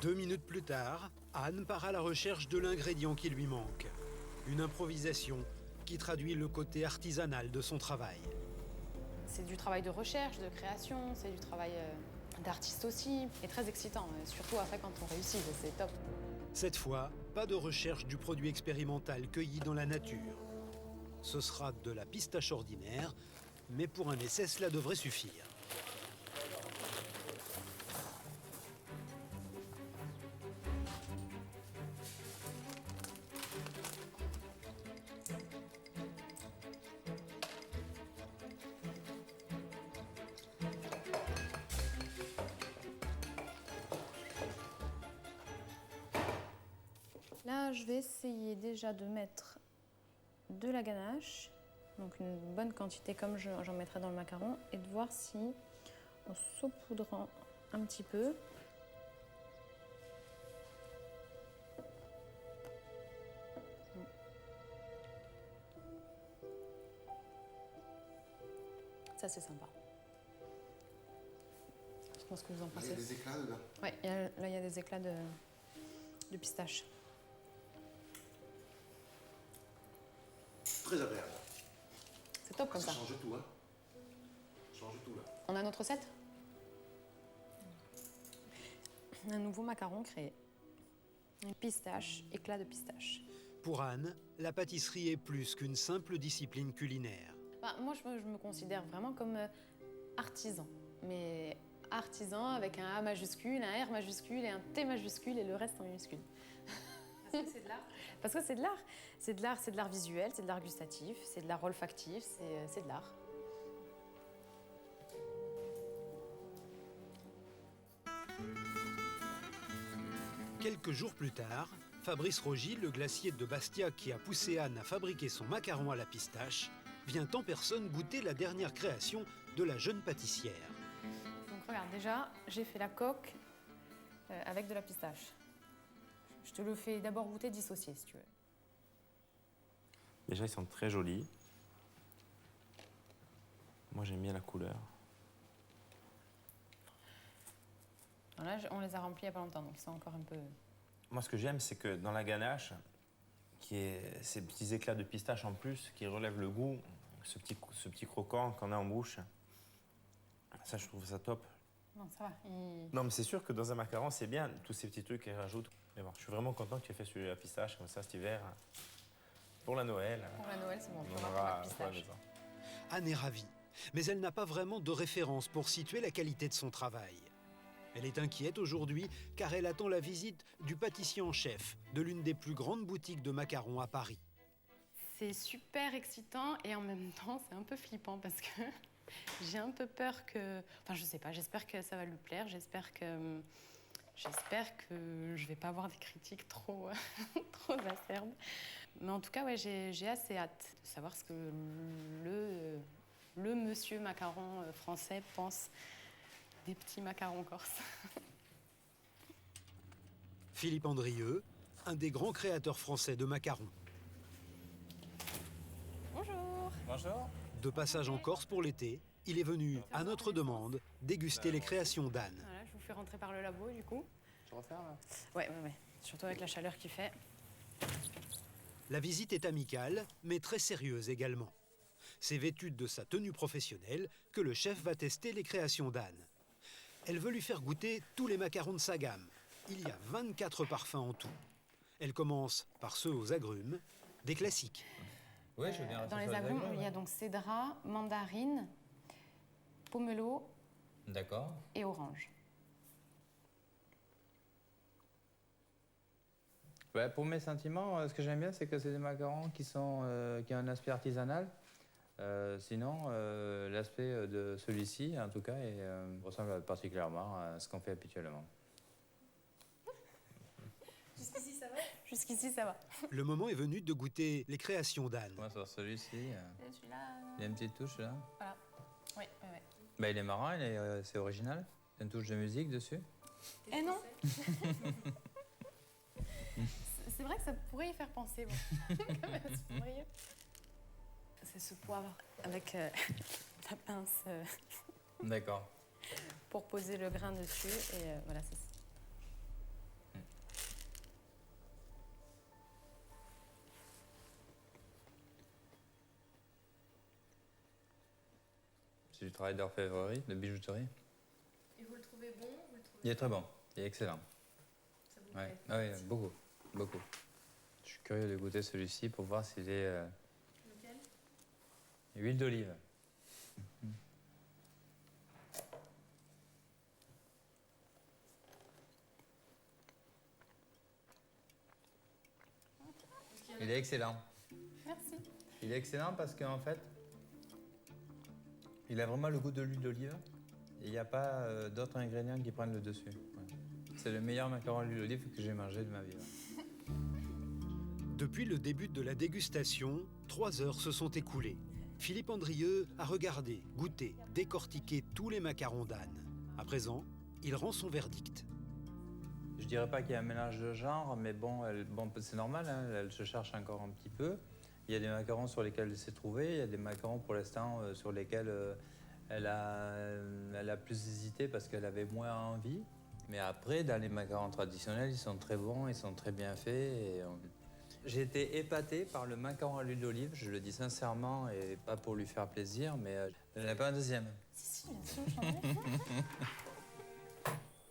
2 minutes plus tard, Anne part à la recherche de l'ingrédient qui lui manque. Une improvisation qui traduit le côté artisanal de son travail. C'est du travail de recherche, de création, c'est du travail d'artiste aussi, et très excitant, surtout après quand on réussit, c'est top. Cette fois, pas de recherche du produit expérimental cueilli dans la nature. Ce sera de la pistache ordinaire, mais pour un essai, cela devrait suffire. Là, je vais essayer déjà de mettre de la ganache, donc une bonne quantité comme j'en mettrai dans le macaron, et de voir si, en saupoudrant un petit peu, ça c'est sympa. Je pense que vous en pensez. Il y a des éclats dedans. Oui, là il y a des éclats de pistache. Très agréable. C'est top comme ça. Ça change tout, hein. Ça change tout, là. On a notre recette? Un nouveau macaron créé. Une pistache, éclat de pistache. Pour Anne, la pâtisserie est plus qu'une simple discipline culinaire. Moi, je me considère vraiment comme artisan. Mais artisan avec un A majuscule, un R majuscule et un T majuscule et le reste en minuscule. Parce que c'est de l'art? Parce que c'est de l'art. C'est de l'art, c'est de l'art visuel, c'est de l'art gustatif, c'est de l'art olfactif, c'est de l'art. Quelques jours plus tard, Fabrice Rogy, le glacier de Bastia qui a poussé Anne à fabriquer son macaron à la pistache, vient en personne goûter la dernière création de la jeune pâtissière. Donc regarde, déjà, j'ai fait la coque avec de la pistache. Je te le fais d'abord goûter dissocié, si tu veux. Déjà, ils sont très jolis. Moi, j'aime bien la couleur. Là, on les a remplis il n'y a pas longtemps, donc ils sont encore un peu... Moi, ce que j'aime, c'est que dans la ganache, qui est ces petits éclats de pistache en plus, qui relèvent le goût, ce petit croquant qu'on a en bouche, ça, je trouve ça top. Non, ça va. Non, mais c'est sûr que dans un macaron, c'est bien, tous ces petits trucs qu'ils rajoutent. Mais bon, je suis vraiment content que tu aies fait celui à pistache, comme ça, cet hiver. Pour la Noël. Pour la Noël, c'est bon. On en aura pour la maison. Anne est ravie, mais elle n'a pas vraiment de référence pour situer la qualité de son travail. Elle est inquiète aujourd'hui car elle attend la visite du pâtissier en chef de l'une des plus grandes boutiques de macarons à Paris. C'est super excitant et en même temps, c'est un peu flippant parce que j'ai un peu peur que... Enfin, je sais pas, j'espère que ça va lui plaire, j'espère que je vais pas avoir des critiques trop, trop acerbes. Mais en tout cas, ouais, j'ai assez hâte de savoir ce que le monsieur macaron français pense des petits macarons corses. Philippe Andrieux, un des grands créateurs français de macarons. Bonjour. Bonjour. De passage en Corse pour l'été, il est venu, à notre demande, déguster les créations d'Anne. Voilà, je vous fais rentrer par le labo, du coup. Tu refermes là? Ouais. Surtout avec la chaleur qu'il fait. La visite est amicale, mais très sérieuse également. C'est vêtu de sa tenue professionnelle que le chef va tester les créations d'Anne. Elle veut lui faire goûter tous les macarons de sa gamme. Il y a 24 parfums en tout. Elle commence par ceux aux agrumes, des classiques. Oui, je veux bien. Dans les agrumes, il y a donc cédra, mandarine, pomelo et orange. Ouais, pour mes sentiments, ce que j'aime bien, c'est que c'est des macarons qui ont un aspect artisanal. Sinon, l'aspect de celui-ci, en tout cas, ressemble particulièrement à ce qu'on fait habituellement. Jusqu'ici, ça va? Jusqu'ici, ça va. Le moment est venu de goûter les créations d'Anne. Moi, sur celui-ci, celui-là... il y a une petite touche là. Voilà. Oui. Bah, il est marrant, c'est original. Il y a une touche de musique dessus. Eh non. C'est vrai que ça pourrait y faire penser. Bon. C'est ce poivre avec la pince D'accord. pour poser le grain dessus. Et voilà, c'est ça. C'est du travail d'orfèvrerie, de bijouterie. Et vous le trouvez bon? Il est très bon, il est excellent. Ça vous Ouais. Ah oui, beaucoup. Je suis curieux de goûter celui-ci pour voir s'il est... Lequel? Huile d'olive. Il est excellent. Merci. Il est excellent parce qu'en fait, il a vraiment le goût de l'huile d'olive. Il n'y a pas d'autres ingrédients qui prennent le dessus. Ouais. C'est le meilleur macaron à l'huile d'olive que j'ai mangé de ma vie. Ouais. Depuis le début de la dégustation, 3 heures se sont écoulées. Philippe Andrieux a regardé, goûté, décortiqué tous les macarons d'Anne. À présent, il rend son verdict. Je dirais pas qu'il y a un mélange de genres, mais bon, c'est normal, hein, elle se cherche encore un petit peu. Il y a des macarons sur lesquels elle s'est trouvée, il y a des macarons pour l'instant sur lesquels elle a plus hésité parce qu'elle avait moins envie. Mais après, dans les macarons traditionnels, ils sont très bons, ils sont très bien faits. J'ai été épaté par le macaron à l'huile d'olive, je le dis sincèrement et pas pour lui faire plaisir, mais je n'en ai pas un deuxième. Si, bien sûr,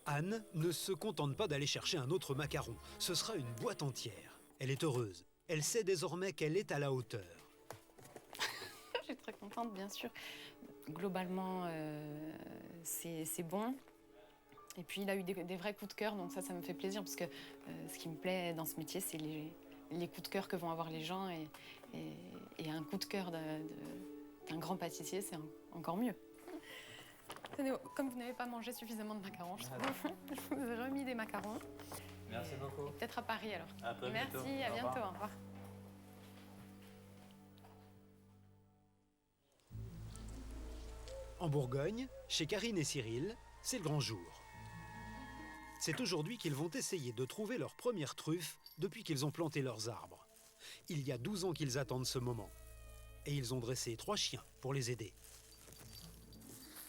Anne ne se contente pas d'aller chercher un autre macaron. Ce sera une boîte entière. Elle est heureuse. Elle sait désormais qu'elle est à la hauteur. Je suis très contente, bien sûr. Globalement, c'est bon. Et puis, il a eu des vrais coups de cœur, donc ça me fait plaisir, parce que ce qui me plaît dans ce métier, c'est les coups de cœur que vont avoir les gens. Et un coup de cœur d'un grand pâtissier, c'est encore mieux. Comme vous n'avez pas mangé suffisamment de macarons, je vous ai remis des macarons. Merci beaucoup. Peut-être à Paris, alors. À très Merci, bientôt. à Au bientôt, revoir. au revoir. En Bourgogne, chez Karine et Cyril, c'est le grand jour. C'est aujourd'hui qu'ils vont essayer de trouver leur première truffe depuis qu'ils ont planté leurs arbres. Il y a 12 ans qu'ils attendent ce moment. Et ils ont dressé 3 chiens pour les aider.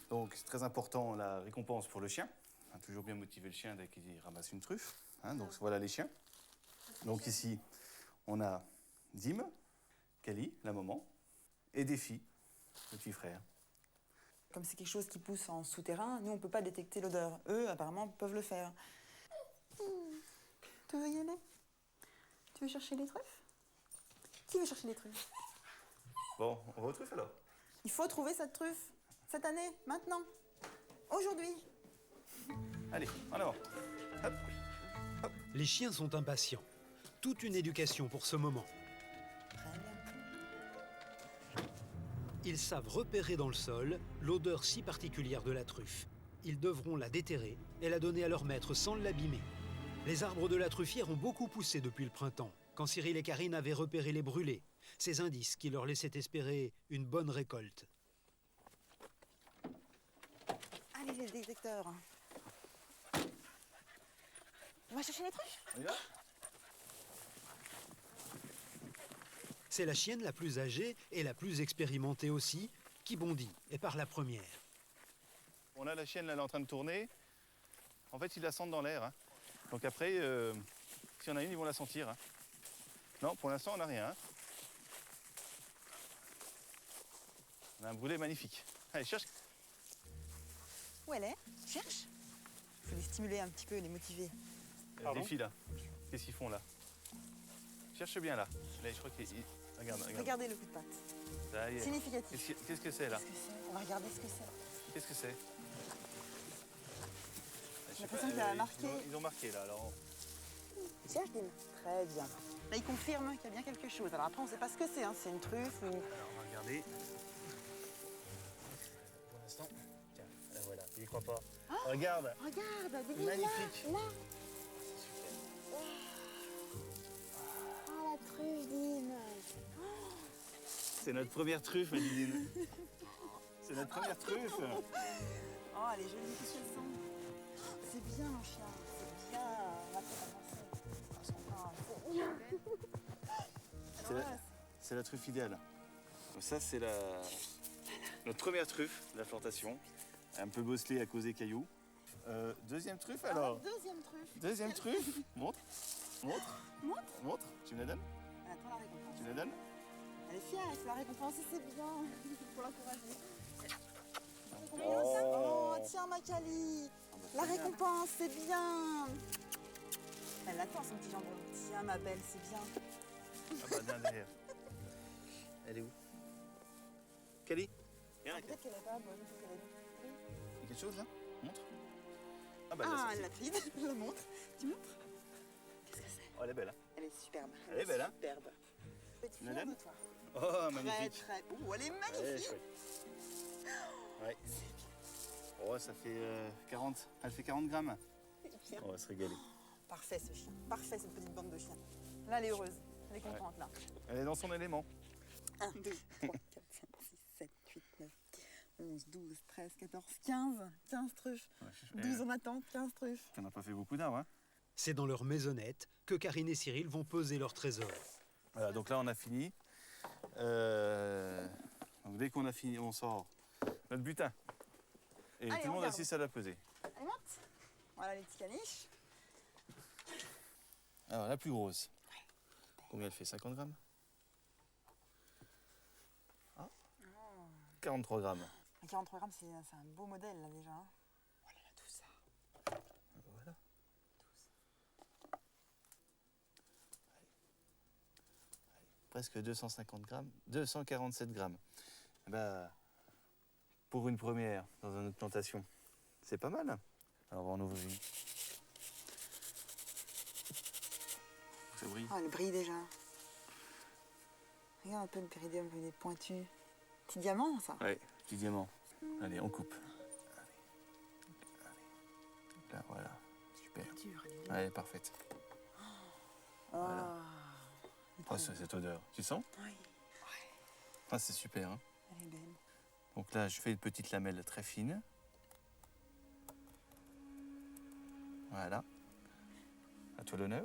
Donc, c'est très important la récompense pour le chien. On a toujours bien motiver le chien dès qu'il ramasse une truffe. Hein, donc, voilà les chiens. Donc, ici, on a Dim, Kali, la maman, et Défi, le petit frère. Comme c'est quelque chose qui pousse en souterrain, nous, on ne peut pas détecter l'odeur. Eux, apparemment, peuvent le faire. Tu veux y aller? Tu veux chercher les truffes? Qui veut chercher les truffes? Bon, on va aux truffes alors. Il faut trouver cette truffe. Cette année, maintenant, aujourd'hui. Allez, en avant. Hop. Les chiens sont impatients. Toute une éducation pour ce moment. Ils savent repérer dans le sol l'odeur si particulière de la truffe. Ils devront la déterrer et la donner à leur maître sans l'abîmer. Les arbres de la truffière ont beaucoup poussé depuis le printemps, quand Cyril et Karine avaient repéré les brûlés, ces indices qui leur laissaient espérer une bonne récolte. Allez, les détecteurs. On va chercher les truffes? On y va? C'est la chienne la plus âgée et la plus expérimentée aussi, qui bondit et part la première. On a la chienne, là, elle est en train de tourner. En fait, ils la sentent dans l'air. Hein. Donc après, s'il y en a une, ils vont la sentir. Hein. Non, pour l'instant, on n'a rien. Hein. On a un brûlé magnifique. Allez, cherche. Où elle est? Cherche. Il faut les stimuler un petit peu, les motiver. Les filles, là. Qu'est-ce qu'ils font, là? Cherche bien, là. Là, je crois qu'il... Regarde, regarde. Regardez le coup de patte. Ça y est. Significatif. Qu'est-ce que c'est, là? On va regarder ce que c'est. Qu'est-ce que c'est? J'ai l'impression qu'il a marqué. Ils ont marqué, là. Alors... Cherche, Dim. Très bien. Là, il confirme qu'il y a bien quelque chose. Alors après, on ne sait pas ce que c'est. Hein. C'est une truffe ou... Alors, on va regarder. Pour l'instant... Tiens, là, voilà. Il y croit pas. Oh, regarde. Regarde, des magnifique. Là. Oh, la truffe, Dim. C'est notre première truffe, Madine. C'est notre première truffe. Oh, elle est jolie, qu'est-ce qu'elles sont? C'est bien, mon chien. C'est bien. On va faire avancer. C'est la truffe idéale. Donc ça, c'est notre première truffe de la plantation. Un peu bosselée à cause des cailloux. Deuxième truffe, alors? Deuxième truffe. Deuxième truffe. Montre. Montre. Montre. Montre. Tu me la donnes? Attends, la récompense. Tu me la donnes? Elle est fière, elle se la récompenser, c'est bien. Pour l'encourager. Oh. Oh, tiens, ma Kali. La récompense, c'est bien. Elle attend son petit jambon. Tiens, ma belle, c'est bien. Ah bah, viens derrière. Elle est où? Kali? Viens, Peut-être qu'elle est pas bonne, il faut qu'elle est... il y a quelque chose là? Montre. Ah bah Ah, elle elle l'a prise, je la montre. Tu montres? Qu'est-ce que c'est? Oh, elle est belle, hein? Elle est superbe. Elle est belle, hein? Superbe. Petite La fière laine? de toi. Oh, magnifique. Très, très... Oh, elle est Ouais, magnifique. chouette. Ouais. Oh, ça fait 40. Elle fait 40 grammes. Bien. On va se régaler. Parfait, ce chien. Parfait, cette petite bande de chiens. Là, elle est heureuse. Elle est contente, là. Elle est dans son élément. 1, 2, 3, 4, 5, 6, 7, 8, 9, 11, 12, 13, 14, 15. 15 truffes. 12 en attente, 15 truffes. On n'a pas fait beaucoup d'arbres, hein? C'est dans leur maisonnette que Karine et Cyril vont peser leur trésor. Voilà, donc là, on a fini. Donc dès qu'on a fini, on sort notre butin. Et Allez, tout le on monde regarde. assiste à la pesée. Allez, monte. Voilà les petits caniches. Alors, la plus grosse. Combien elle fait? 50 grammes? 43 grammes. 43 grammes, c'est un beau modèle là déjà. Hein. Oh là là, tout ça. Voilà. Presque 250 grammes, 247 grammes. Bah, pour une première dans une autre plantation, c'est pas mal. Alors on va en ouvrir une. Ça brille. Oh, elle brille déjà. Regarde un peu le péridéum, il est pointu. Petit diamant, ça? Ouais, petit diamant. Allez, on coupe. Allez. Là, voilà. Super. Allez, parfaite. Voilà. Oh, c'est cette odeur. Tu sens? Oui. Ah, c'est super. Hein. Elle est belle. Donc là, je fais une petite lamelle très fine. Voilà. À toi l'honneur.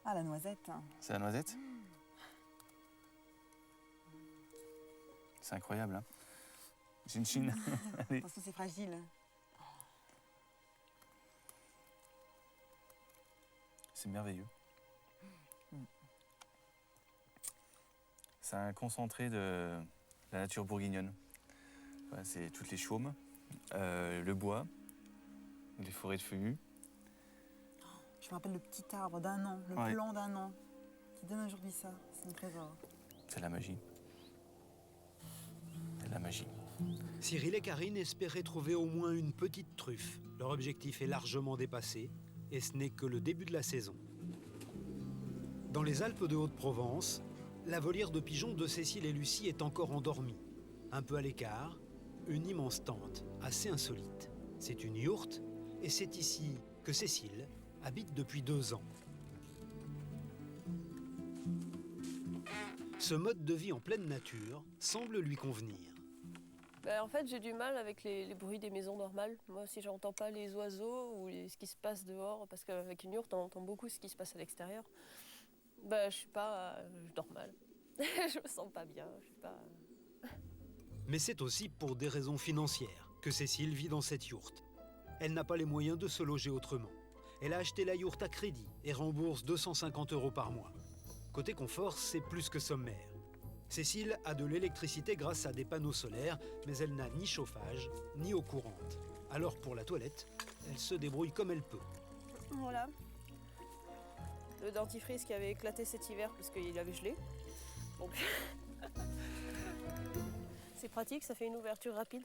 Ah, la noisette. C'est la noisette? C'est incroyable, hein? Chin chin. Allez. Attention, c'est fragile. C'est merveilleux. C'est un concentré de la nature bourguignonne. Voilà, c'est toutes les chaumes, le bois, les forêts de feuillus. Je me rappelle le petit arbre d'un an, le plan d'un an, qui donne aujourd'hui ça. C'est un trésor. C'est la magie. C'est la magie. Cyril et Karine espéraient trouver au moins une petite truffe. Leur objectif est largement dépassé et ce n'est que le début de la saison. Dans les Alpes de Haute-Provence, la volière de pigeons de Cécile et Lucie est encore endormie. Un peu à l'écart, une immense tente, assez insolite. C'est une yourte et c'est ici que Cécile habite depuis 2 ans. Ce mode de vie en pleine nature semble lui convenir. En fait, j'ai du mal avec les bruits des maisons normales. Moi, si j'entends pas les oiseaux ou ce qui se passe dehors, parce qu'avec une yourte, on entend beaucoup ce qui se passe à l'extérieur, je suis pas normale. Je me sens pas bien, je suis pas... Mais c'est aussi pour des raisons financières que Cécile vit dans cette yourte. Elle n'a pas les moyens de se loger autrement. Elle a acheté la yourte à crédit et rembourse 250 € par mois. Côté confort, c'est plus que sommaire. Cécile a de l'électricité grâce à des panneaux solaires, mais elle n'a ni chauffage, ni eau courante. Alors pour la toilette, elle se débrouille comme elle peut. Voilà. Le dentifrice qui avait éclaté cet hiver parce qu'il avait gelé. Donc... c'est pratique, ça fait une ouverture rapide.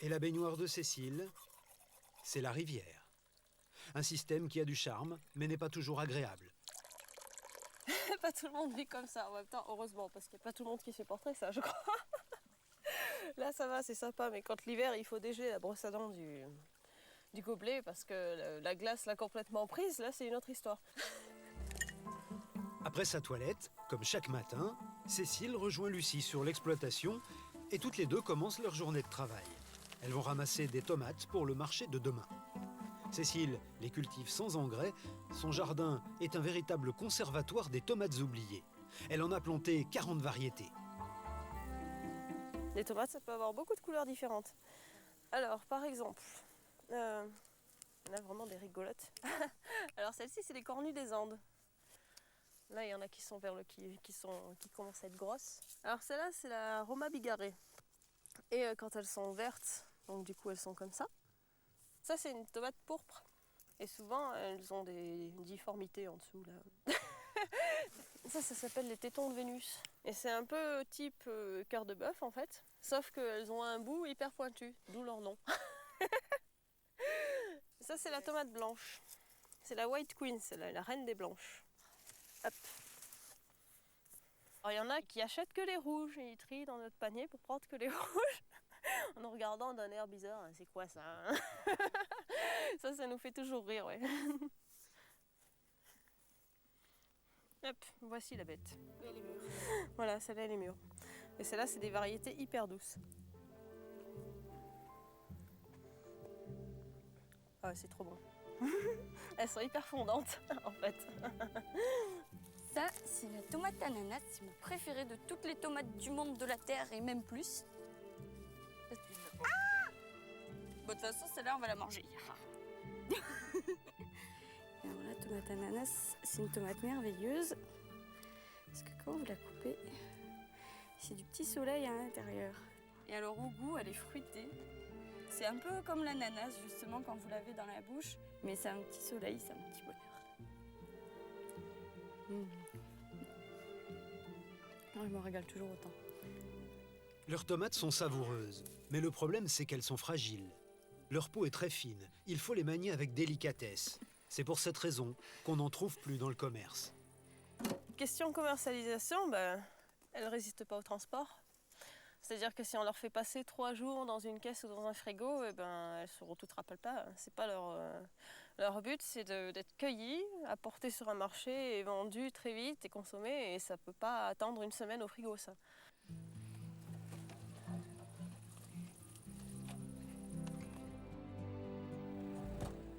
Et la baignoire de Cécile, c'est la rivière. Un système qui a du charme, mais n'est pas toujours agréable. Pas tout le monde vit comme ça. En même temps, heureusement, parce qu'il n'y a pas tout le monde qui supporterait ça, je crois. Là, ça va, c'est sympa, mais quand l'hiver, il faut dégeler la brosse à dents du gobelet parce que la glace l'a complètement prise, là, c'est une autre histoire. Après sa toilette, comme chaque matin, Cécile rejoint Lucie sur l'exploitation et toutes les deux commencent leur journée de travail. Elles vont ramasser des tomates pour le marché de demain. Cécile les cultive sans engrais. Son jardin est un véritable conservatoire des tomates oubliées. Elle en a planté 40 variétés. Les tomates, ça peut avoir beaucoup de couleurs différentes. Alors, par exemple, il y en a vraiment des rigolotes. Alors, celle-ci, c'est les cornues des Andes. Là, il y en a qui sont qui commencent à être grosses. Alors, celle-là, c'est la Roma bigarrée. Et quand elles sont vertes, donc du coup, elles sont comme ça. Ça, c'est une tomate pourpre. Et souvent, elles ont des difformités en dessous, là. Ça s'appelle les tétons de Vénus. Et c'est un peu type cœur de bœuf, en fait. Sauf qu'elles ont un bout hyper pointu, d'où leur nom. Ça, c'est la tomate blanche. C'est la White Queen, c'est la reine des blanches. Hop. Alors, il y en a qui achètent que les rouges. Et ils trient dans notre panier pour prendre que les rouges. En nous regardant d'un air bizarre, c'est quoi ça? Ça nous fait toujours rire, ouais. Hop, voici la bête. Elle est mûre. Voilà, celle-là, elle est mûre. Et celle-là, c'est des variétés hyper douces. Ah, c'est trop bon. Elles sont hyper fondantes, en fait. Ça, c'est la tomate ananas. C'est mon préféré de toutes les tomates du monde de la Terre et même plus. Ah! façon, celle-là, on va la manger. Alors là, tomate ananas, c'est une tomate merveilleuse. Parce que quand vous la coupez, c'est du petit soleil à l'intérieur. Et alors au goût, elle est fruitée. C'est un peu comme l'ananas, justement, quand vous l'avez dans la bouche. Mais c'est un petit soleil, c'est un petit bonheur. Moi, je me régale toujours autant. Leurs tomates sont savoureuses, mais le problème c'est qu'elles sont fragiles. Leur peau est très fine, il faut les manier avec délicatesse. C'est pour cette raison qu'on n'en trouve plus dans le commerce. Question commercialisation, elles ne résistent pas au transport. C'est-à-dire que si on leur fait passer 3 jours dans une caisse ou dans un frigo, elles ne se rattrapent pas. C'est pas leur but, c'est d'être cueillies, apportées sur un marché et vendues très vite et consommées. Et ça ne peut pas attendre une semaine au frigo, ça.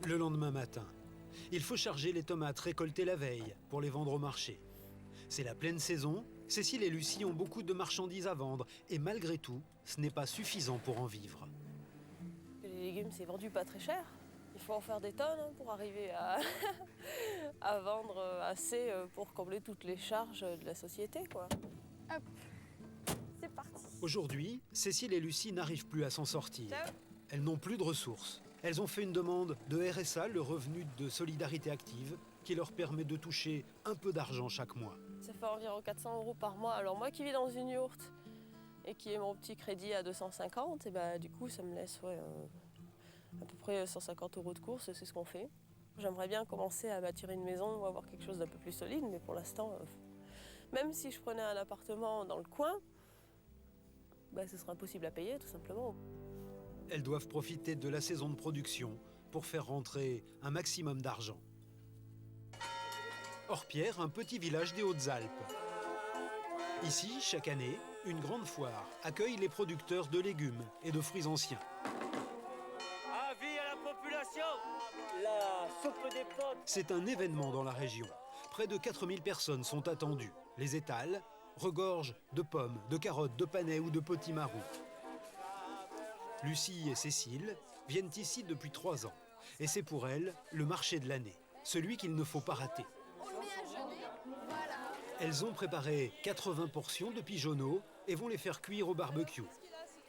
Le lendemain matin, il faut charger les tomates récoltées la veille pour les vendre au marché. C'est la pleine saison, Cécile et Lucie ont beaucoup de marchandises à vendre et malgré tout, ce n'est pas suffisant pour en vivre. Les légumes, c'est vendu pas très cher. Il faut en faire des tonnes pour arriver à vendre assez pour combler toutes les charges de la société, quoi. Hop, c'est parti. Aujourd'hui, Cécile et Lucie n'arrivent plus à s'en sortir. Elles n'ont plus de ressources. Elles ont fait une demande de RSA, le revenu de solidarité active, qui leur permet de toucher un peu d'argent chaque mois. Ça fait environ 400 € par mois. Alors moi qui vis dans une yourte et qui ai mon petit crédit à 250, et du coup ça me laisse à peu près 150 € de course, c'est ce qu'on fait. J'aimerais bien commencer à bâtir une maison ou avoir quelque chose d'un peu plus solide, mais pour l'instant, même si je prenais un appartement dans le coin, ce serait impossible à payer tout simplement. Elles doivent profiter de la saison de production pour faire rentrer un maximum d'argent. Orpierre, un petit village des Hautes-Alpes. Ici, chaque année, une grande foire accueille les producteurs de légumes et de fruits anciens. Avis à la population, la soupe des potes. C'est un événement dans la région. Près de 4000 personnes sont attendues. Les étals regorgent de pommes, de carottes, de panais ou de potimarron. Lucie et Cécile viennent ici depuis 3 ans. Et c'est pour elles le marché de l'année, celui qu'il ne faut pas rater. Elles ont préparé 80 portions de pigeonneaux et vont les faire cuire au barbecue.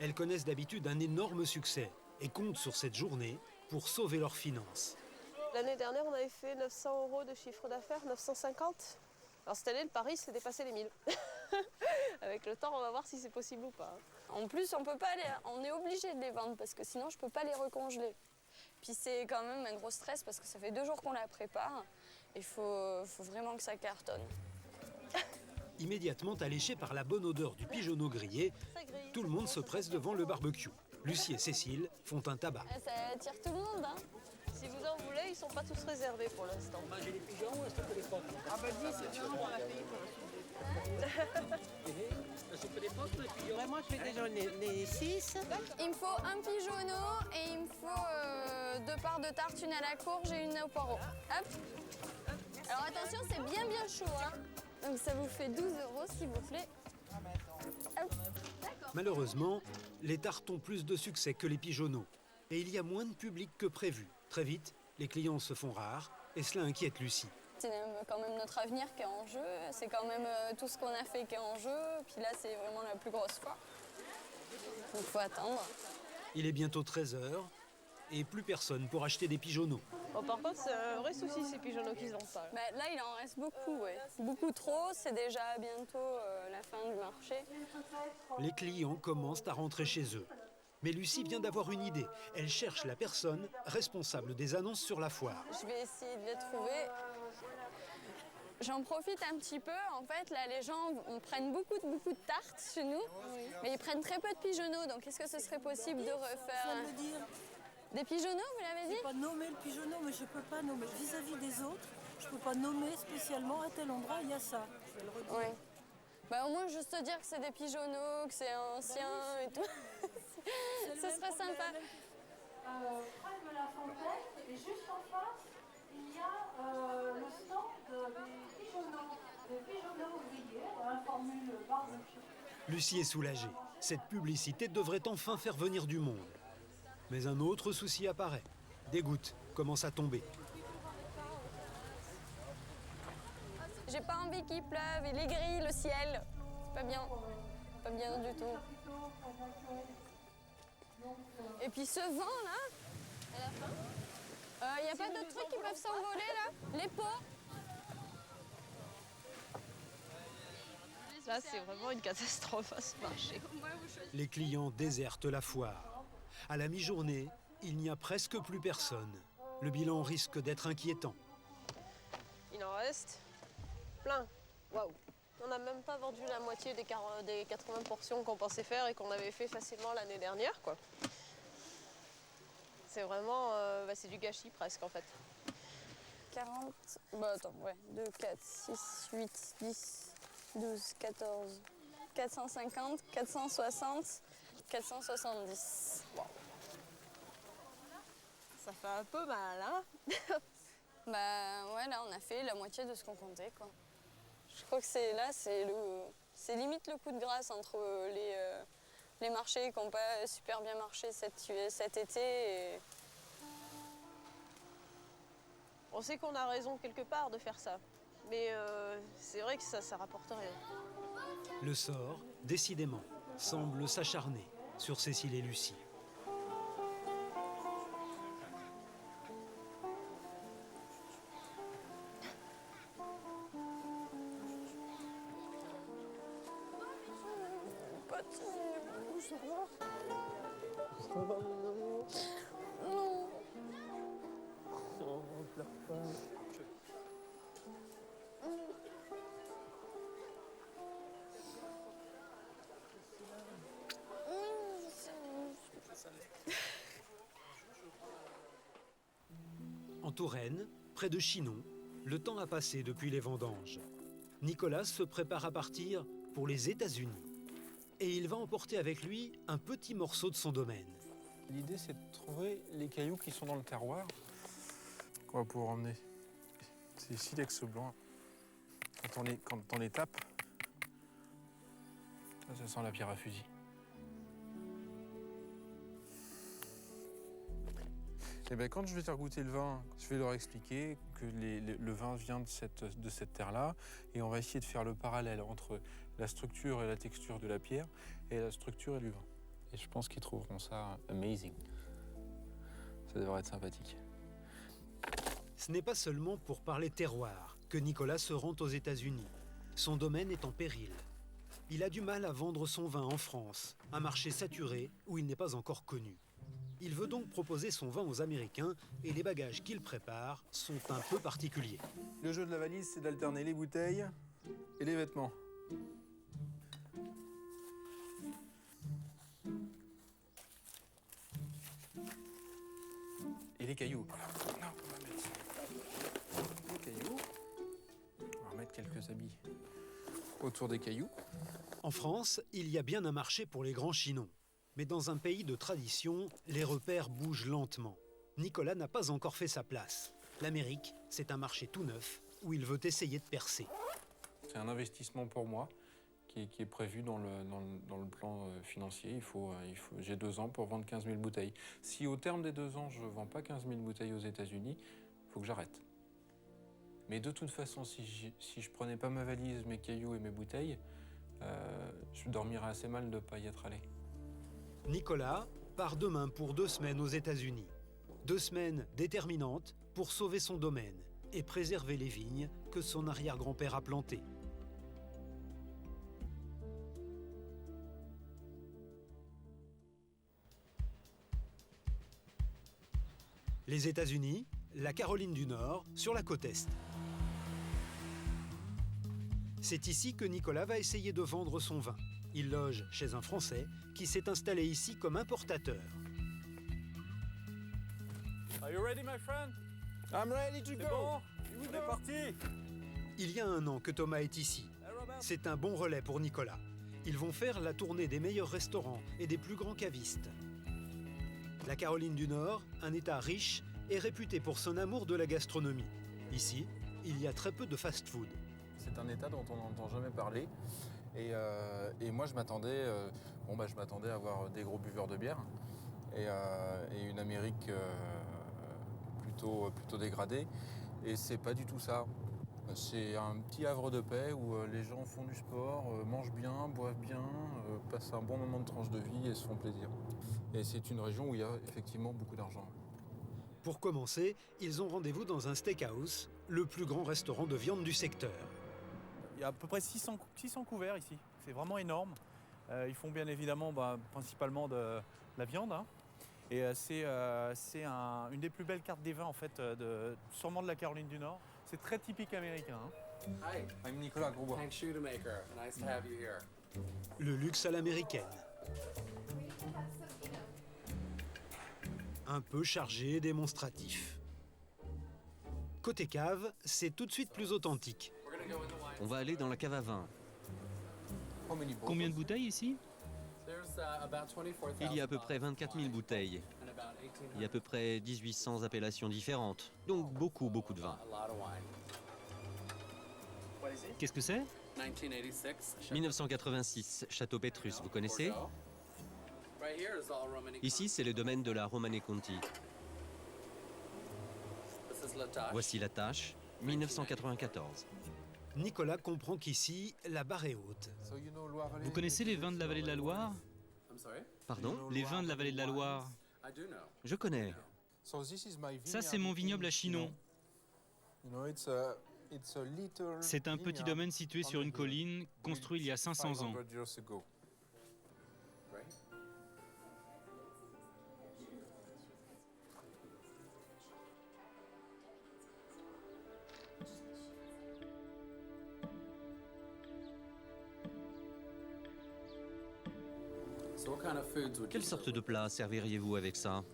Elles connaissent d'habitude un énorme succès et comptent sur cette journée pour sauver leurs finances. L'année dernière, on avait fait 900 € de chiffre d'affaires, 950. Alors cette année, le pari, c'est dépasser les 1000. Avec le temps, on va voir si c'est possible ou pas. En plus, on est obligé de les vendre parce que sinon, je peux pas les recongeler. Puis c'est quand même un gros stress parce que ça fait 2 jours qu'on la prépare. Il faut vraiment que ça cartonne. Immédiatement alléché par la bonne odeur du pigeonneau grillé, tout le monde se presse devant le barbecue. Lucie et Cécile font un tabac. Ça attire tout le monde, hein. Si vous en voulez, ils sont pas tous réservés pour l'instant. J'ai les pigeons ou est-ce que les potes? Ah dis, c'est toujours on a payé pour la soupe des potes ou les pigeons? Moi, je fais déjà les 6. Il me faut un pigeonneau et il me faut 2 parts de tartine à la courge et une au poireau. Hop. Alors attention, c'est bien chaud, hein. Donc ça vous fait 12 € s'il vous plaît. Hop. Malheureusement, les tartes ont plus de succès que les pigeonneaux. Et il y a moins de public que prévu. Très vite, les clients se font rares et cela inquiète Lucie. C'est quand même notre avenir qui est en jeu. C'est quand même tout ce qu'on a fait qui est en jeu. Puis là, c'est vraiment la plus grosse fois. Donc il faut attendre. Il est bientôt 13 h et plus personne pour acheter des pigeonneaux. Bon, par contre, c'est un vrai souci ces pigeonneaux qui se vendent pas. Là, il en reste beaucoup, ouais. Beaucoup trop. C'est déjà bientôt la fin du marché. Les clients commencent à rentrer chez eux. Mais Lucie vient d'avoir une idée. Elle cherche la personne responsable des annonces sur la foire. Je vais essayer de les trouver. J'en profite un petit peu. En fait, là, les gens prennent beaucoup de tartes chez nous, mais ils prennent très peu de pigeonneaux. Donc, est-ce que ce serait possible de refaire des pigeonneaux, vous l'avez dit? Je ne peux pas nommer le pigeonneau, mais je ne peux pas nommer vis-à-vis des autres. Je ne peux pas nommer spécialement à tel endroit, il y a ça. Je vais le redire. Oui. Au moins, juste dire que c'est des pigeonneaux, que c'est ancien et tout. Ce serait sympa. Près de la fontaine, et juste en face, il y a le stand des pigeonneaux ouvriers, un formule barbecue. Lucie est soulagée. Cette publicité devrait enfin faire venir du monde. Mais un autre souci apparaît. Des gouttes commencent à tomber. J'ai pas envie qu'il pleuve, il est gris le ciel. C'est pas bien. Pas bien du tout. Et puis ce vent là, à la fin, y a pas d'autres trucs qui peuvent s'envoler là? Les pots? Là, c'est vraiment une catastrophe à ce marché. Les clients désertent la foire. À la mi-journée, il n'y a presque plus personne. Le bilan risque d'être inquiétant. Il en reste plein. Waouh. On n'a même pas vendu la moitié des 80 portions qu'on pensait faire et qu'on avait fait facilement l'année dernière, quoi. C'est vraiment, c'est du gâchis presque en fait. 40, bah attends, ouais, 2, 4, 6, 8, 10, 12, 14, 450, 460, 470. Wow. Ça fait un peu mal, hein? Bah ouais, là on a fait la moitié de ce qu'on comptait, quoi. Je crois que c'est limite le coup de grâce entre les marchés qui n'ont pas super bien marché cet été et... On sait qu'on a raison quelque part de faire ça, mais c'est vrai que ça rapporte rien. Le sort, décidément, semble s'acharner sur Cécile et Lucie. Non. On pleure pas. En Touraine, près de Chinon, le temps a passé depuis les vendanges. Nicolas se prépare à partir pour les États-Unis. Et il va emporter avec lui un petit morceau de son domaine. L'idée, c'est de trouver les cailloux qui sont dans le terroir qu'on va pouvoir emmener. C'est silex blanc. Quand on les tape, ça sent la pierre à fusil. Et bien, quand je vais faire goûter le vin, je vais leur expliquer que le vin vient de cette terre-là, et on va essayer de faire le parallèle entre la structure et la texture de la pierre et la structure et du vin. Et je pense qu'ils trouveront ça amazing. Ça devrait être sympathique. Ce n'est pas seulement pour parler terroir que Nicolas se rend aux États-Unis. Son domaine est en péril. Il a du mal à vendre son vin en France, un marché saturé où il n'est pas encore connu. Il veut donc proposer son vin aux Américains et les bagages qu'il prépare sont un peu particuliers. Le jeu de la valise, c'est d'alterner les bouteilles et les vêtements. Et les cailloux. Là, on va mettre les cailloux. On va remettre quelques habits autour des cailloux. En France, il y a bien un marché pour les grands chinons. Mais dans un pays de tradition, les repères bougent lentement. Nicolas n'a pas encore fait sa place. L'Amérique, c'est un marché tout neuf où il veut essayer de percer. C'est un investissement pour moi qui est prévu dans le plan financier. J'ai 2 ans pour vendre 15 000 bouteilles. Si au terme des 2 ans, je ne vends pas 15 000 bouteilles aux États-Unis, il faut que j'arrête. Mais de toute façon, si je ne prenais pas ma valise, mes cailloux et mes bouteilles, je dormirais assez mal de ne pas y être allé. Nicolas part demain pour 2 semaines aux États-Unis. 2 semaines déterminantes pour sauver son domaine et préserver les vignes que son arrière-grand-père a plantées. Les États-Unis, la Caroline du Nord, sur la côte Est. C'est ici que Nicolas va essayer de vendre son vin. Il loge chez un Français qui s'est installé ici comme importateur. Are you ready, my friend? I'm ready to go. Bon, on est parti. Il y a 1 an que Thomas est ici. C'est un bon relais pour Nicolas. Ils vont faire la tournée des meilleurs restaurants et des plus grands cavistes. La Caroline du Nord, un État riche, est réputé pour son amour de la gastronomie. Ici, il y a très peu de fast-food. C'est un État dont on n'entend jamais parler. Et moi, je m'attendais à avoir des gros buveurs de bière. et une Amérique plutôt dégradée. Et c'est pas du tout ça. C'est un petit havre de paix où les gens font du sport, mangent bien, boivent bien, passent un bon moment de tranche de vie et se font plaisir. Et c'est une région où il y a effectivement beaucoup d'argent. Pour commencer, ils ont rendez-vous dans un steakhouse, le plus grand restaurant de viande du secteur. Il y a à peu près 600 couverts ici, c'est vraiment énorme. Ils font bien évidemment principalement de la viande. Hein. Et c'est une des plus belles cartes des vins en fait, sûrement de la Caroline du Nord. C'est très typique américain. Hein. Hi, I'm Nicolas Grosbois. Hank Schudemaker. Nice to have you here. Le luxe à l'américaine. Un peu chargé et démonstratif. Côté cave, c'est tout de suite plus authentique. On va aller dans la cave à vin. Combien de bouteilles ici? Il y a à peu près 24 000 bouteilles. Il y a à peu près 1800 appellations différentes. Donc beaucoup de vin. Qu'est-ce que c'est? 1986, Château Pétrus, vous connaissez? Ici, c'est le domaine de la Romanée Conti. Voici la tâche, 1994. Nicolas comprend qu'ici, la barre est haute. Vous connaissez les vins de la vallée de la Loire? Pardon? Les vins de la vallée de la Loire. Je connais. Ça, c'est mon vignoble à Chinon. C'est un petit domaine situé sur une colline, construit il y a 500 ans. Quelle sorte de plat serviriez-vous avec ça?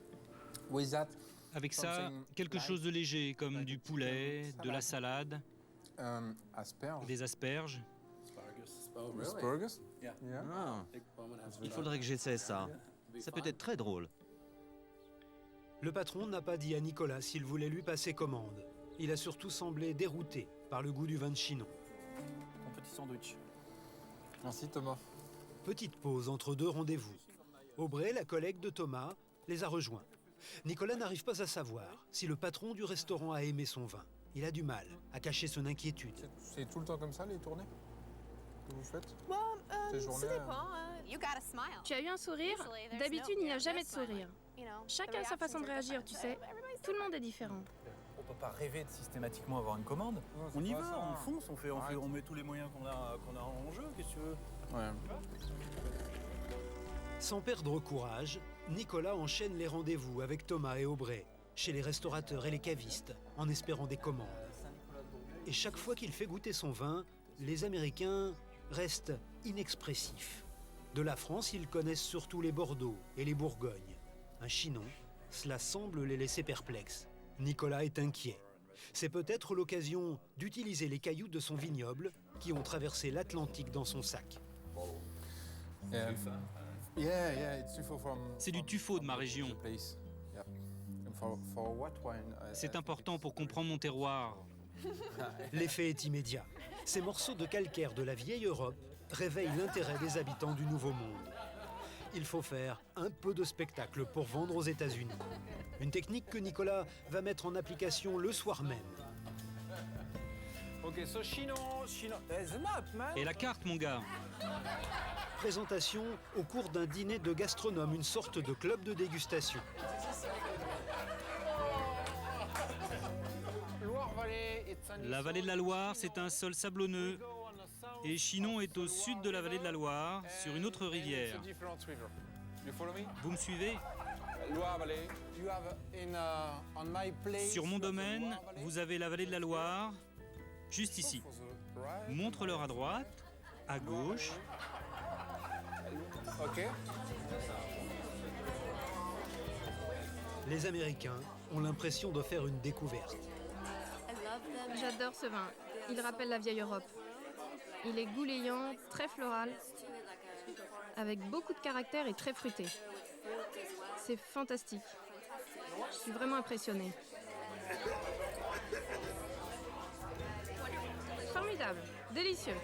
Avec ça, quelque chose de léger, comme du poulet, de la salade, des asperges. Ah, il faudrait que j'essaie ça. Ça peut être très drôle. Le patron n'a pas dit à Nicolas s'il voulait lui passer commande. Il a surtout semblé dérouté par le goût du vin de Chinon. Ton petit sandwich. Merci Thomas. Petite pause entre deux rendez-vous. Aubrey, la collègue de Thomas, les a rejoints. Nicolas n'arrive pas à savoir si le patron du restaurant a aimé son vin. Il a du mal à cacher son inquiétude. C'est tout le temps comme ça, les tournées que vous faites? Ces journées, Ça dépend. Tu as eu un sourire? D'habitude, il n'y a jamais de sourire. Chacun a sa façon de réagir, tu sais. Tout le monde est différent. On peut pas rêver de systématiquement avoir une commande. On y va, on fonce, on met tous les moyens qu'on a en jeu, qu'est-ce que tu veux? Ouais. Sans perdre courage, Nicolas enchaîne les rendez-vous avec Thomas et Aubrey, chez les restaurateurs et les cavistes, en espérant des commandes. Et chaque fois qu'il fait goûter son vin, les Américains restent inexpressifs. De la France, ils connaissent surtout les Bordeaux et les Bourgognes. Un Chinon, cela semble les laisser perplexes. Nicolas est inquiet. C'est peut-être l'occasion d'utiliser les cailloux de son vignoble qui ont traversé l'Atlantique dans son sac. C'est du tuffeau de ma région. C'est important pour comprendre mon terroir. L'effet est immédiat. Ces morceaux de calcaire de la vieille Europe réveillent l'intérêt des habitants du Nouveau Monde. Il faut faire un peu de spectacle pour vendre aux États-Unis. Une technique que Nicolas va mettre en application le soir même. Ok, so Chinon, there's a map, man. Et la carte, mon gars? Présentation au cours d'un dîner de gastronome, une sorte de club de dégustation. La vallée de la Loire, c'est un sol sablonneux. Et Chinon est au sud de la vallée de la Loire, sur une autre rivière. Vous me suivez? Sur mon domaine, vous avez la vallée de la Loire, juste ici. Montre-leur à droite, à gauche. Ok. Les Américains ont l'impression de faire une découverte. J'adore ce vin. Il rappelle la vieille Europe. Il est goulayant, très floral, avec beaucoup de caractère et très fruité. C'est fantastique. Je suis vraiment impressionnée. Formidable, délicieux.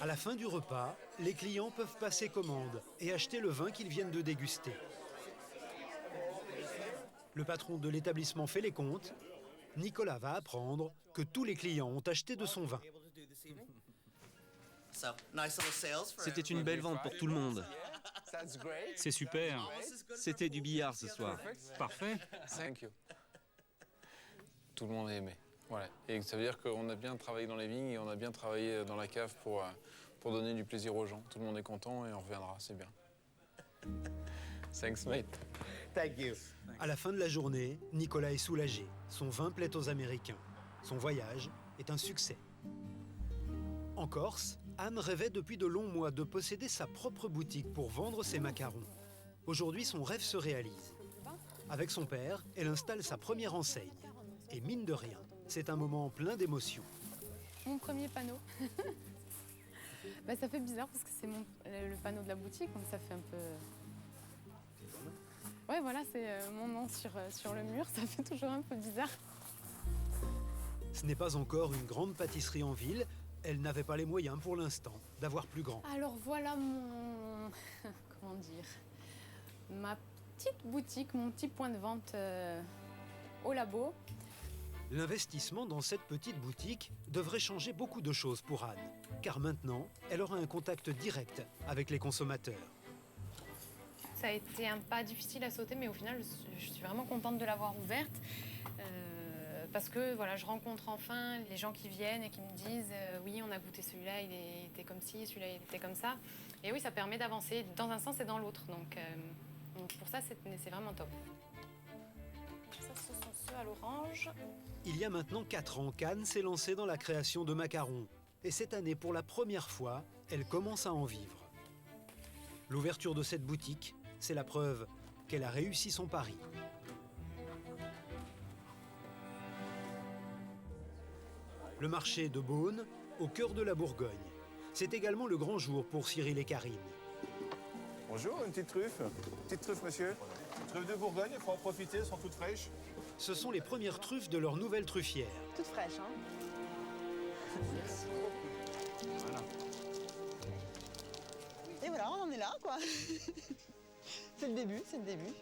À la fin du repas, les clients peuvent passer commande et acheter le vin qu'ils viennent de déguster. Le patron de l'établissement fait les comptes. Nicolas va apprendre que tous les clients ont acheté de son vin. C'était une belle vente pour tout le monde. C'est super. C'était du billard ce soir. Parfait. Tout le monde est aimé. Voilà. Et ça veut dire qu'on a bien travaillé dans les vignes et on a bien travaillé dans la cave pour donner du plaisir aux gens. Tout le monde est content et on reviendra, c'est bien. Thanks, mate. Thank you. À la fin de la journée, Nicolas est soulagé. Son vin plaît aux Américains. Son voyage est un succès. En Corse, Anne rêvait depuis de longs mois de posséder sa propre boutique pour vendre ses macarons. Aujourd'hui, son rêve se réalise. Avec son père, elle installe sa première enseigne. Et mine de rien, c'est un moment plein d'émotions. Mon premier panneau. Ça fait bizarre parce que c'est le panneau de la boutique, donc ça fait un peu... Ouais, voilà, c'est mon nom sur le mur, ça fait toujours un peu bizarre. Ce n'est pas encore une grande pâtisserie en ville. Elle n'avait pas les moyens pour l'instant d'avoir plus grand. Alors voilà mon... comment dire, ma petite boutique, mon petit point de vente au labo. L'investissement dans cette petite boutique devrait changer beaucoup de choses pour Anne, car maintenant, elle aura un contact direct avec les consommateurs. Ça a été un pas difficile à sauter, mais au final, je suis vraiment contente de l'avoir ouverte. Parce que voilà, je rencontre enfin les gens qui viennent et qui me disent oui, on a goûté celui-là, il était comme ci, celui-là, il était comme ça. Et oui, ça permet d'avancer dans un sens et dans l'autre. Donc pour ça, c'est vraiment top. Ça, ce sont ceux à l'orange. Il y a maintenant 4 ans qu'Anne s'est lancée dans la création de macarons. Et cette année, pour la première fois, elle commence à en vivre. L'ouverture de cette boutique, c'est la preuve qu'elle a réussi son pari. Le marché de Beaune, au cœur de la Bourgogne. C'est également le grand jour pour Cyril et Karine. Bonjour, une petite truffe. Petite truffe, monsieur. Truffe de Bourgogne, il faut en profiter, elles sont toutes fraîches. Ce sont les premières truffes de leur nouvelle truffière. Toute fraîche, hein. Voilà. Et voilà, on en est là, quoi. C'est le début, c'est le début.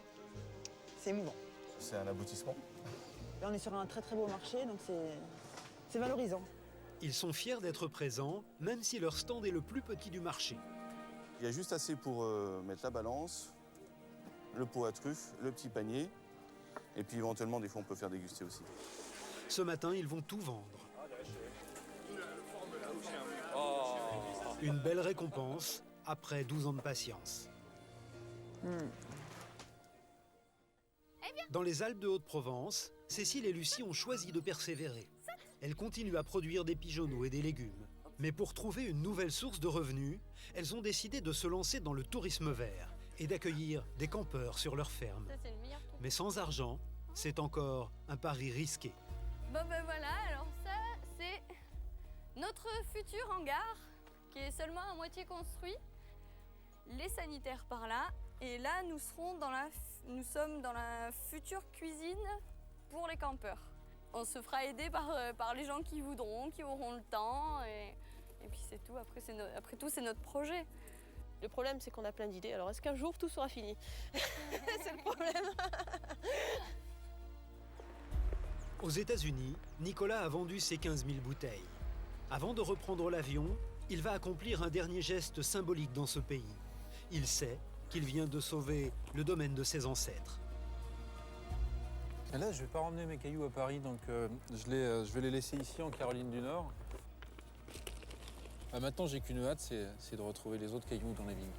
C'est émouvant. C'est un aboutissement. Là, on est sur un très très beau marché, donc c'est valorisant. Ils sont fiers d'être présents, même si leur stand est le plus petit du marché. Il y a juste assez pour mettre la balance, le pot à truffes, le petit panier. Et puis éventuellement, des fois, on peut faire déguster aussi. Ce matin, ils vont tout vendre. Une belle récompense après 12 ans de patience. Dans les Alpes de Haute-Provence, Cécile et Lucie ont choisi de persévérer. Elles continuent à produire des pigeonneaux et des légumes. Mais pour trouver une nouvelle source de revenus, elles ont décidé de se lancer dans le tourisme vert et d'accueillir des campeurs sur leur ferme. Mais sans argent, c'est encore un pari risqué. Bon ben voilà, alors ça c'est notre futur hangar qui est seulement à moitié construit. Les sanitaires par là. Et là nous sommes dans la future cuisine pour les campeurs. On se fera aider par les gens qui voudront, qui auront le temps. Et puis c'est tout, après tout c'est notre projet. Le problème c'est qu'on a plein d'idées, alors est-ce qu'un jour tout sera fini? C'est le problème. Aux États-Unis, Nicolas a vendu ses 15 000 bouteilles. Avant de reprendre l'avion, il va accomplir un dernier geste symbolique dans ce pays. Il sait qu'il vient de sauver le domaine de ses ancêtres. Et là, je ne vais pas ramener mes cailloux à Paris, donc je vais les laisser ici en Caroline du Nord. Maintenant, j'ai qu'une hâte, c'est de retrouver les autres cailloux dans les vignes.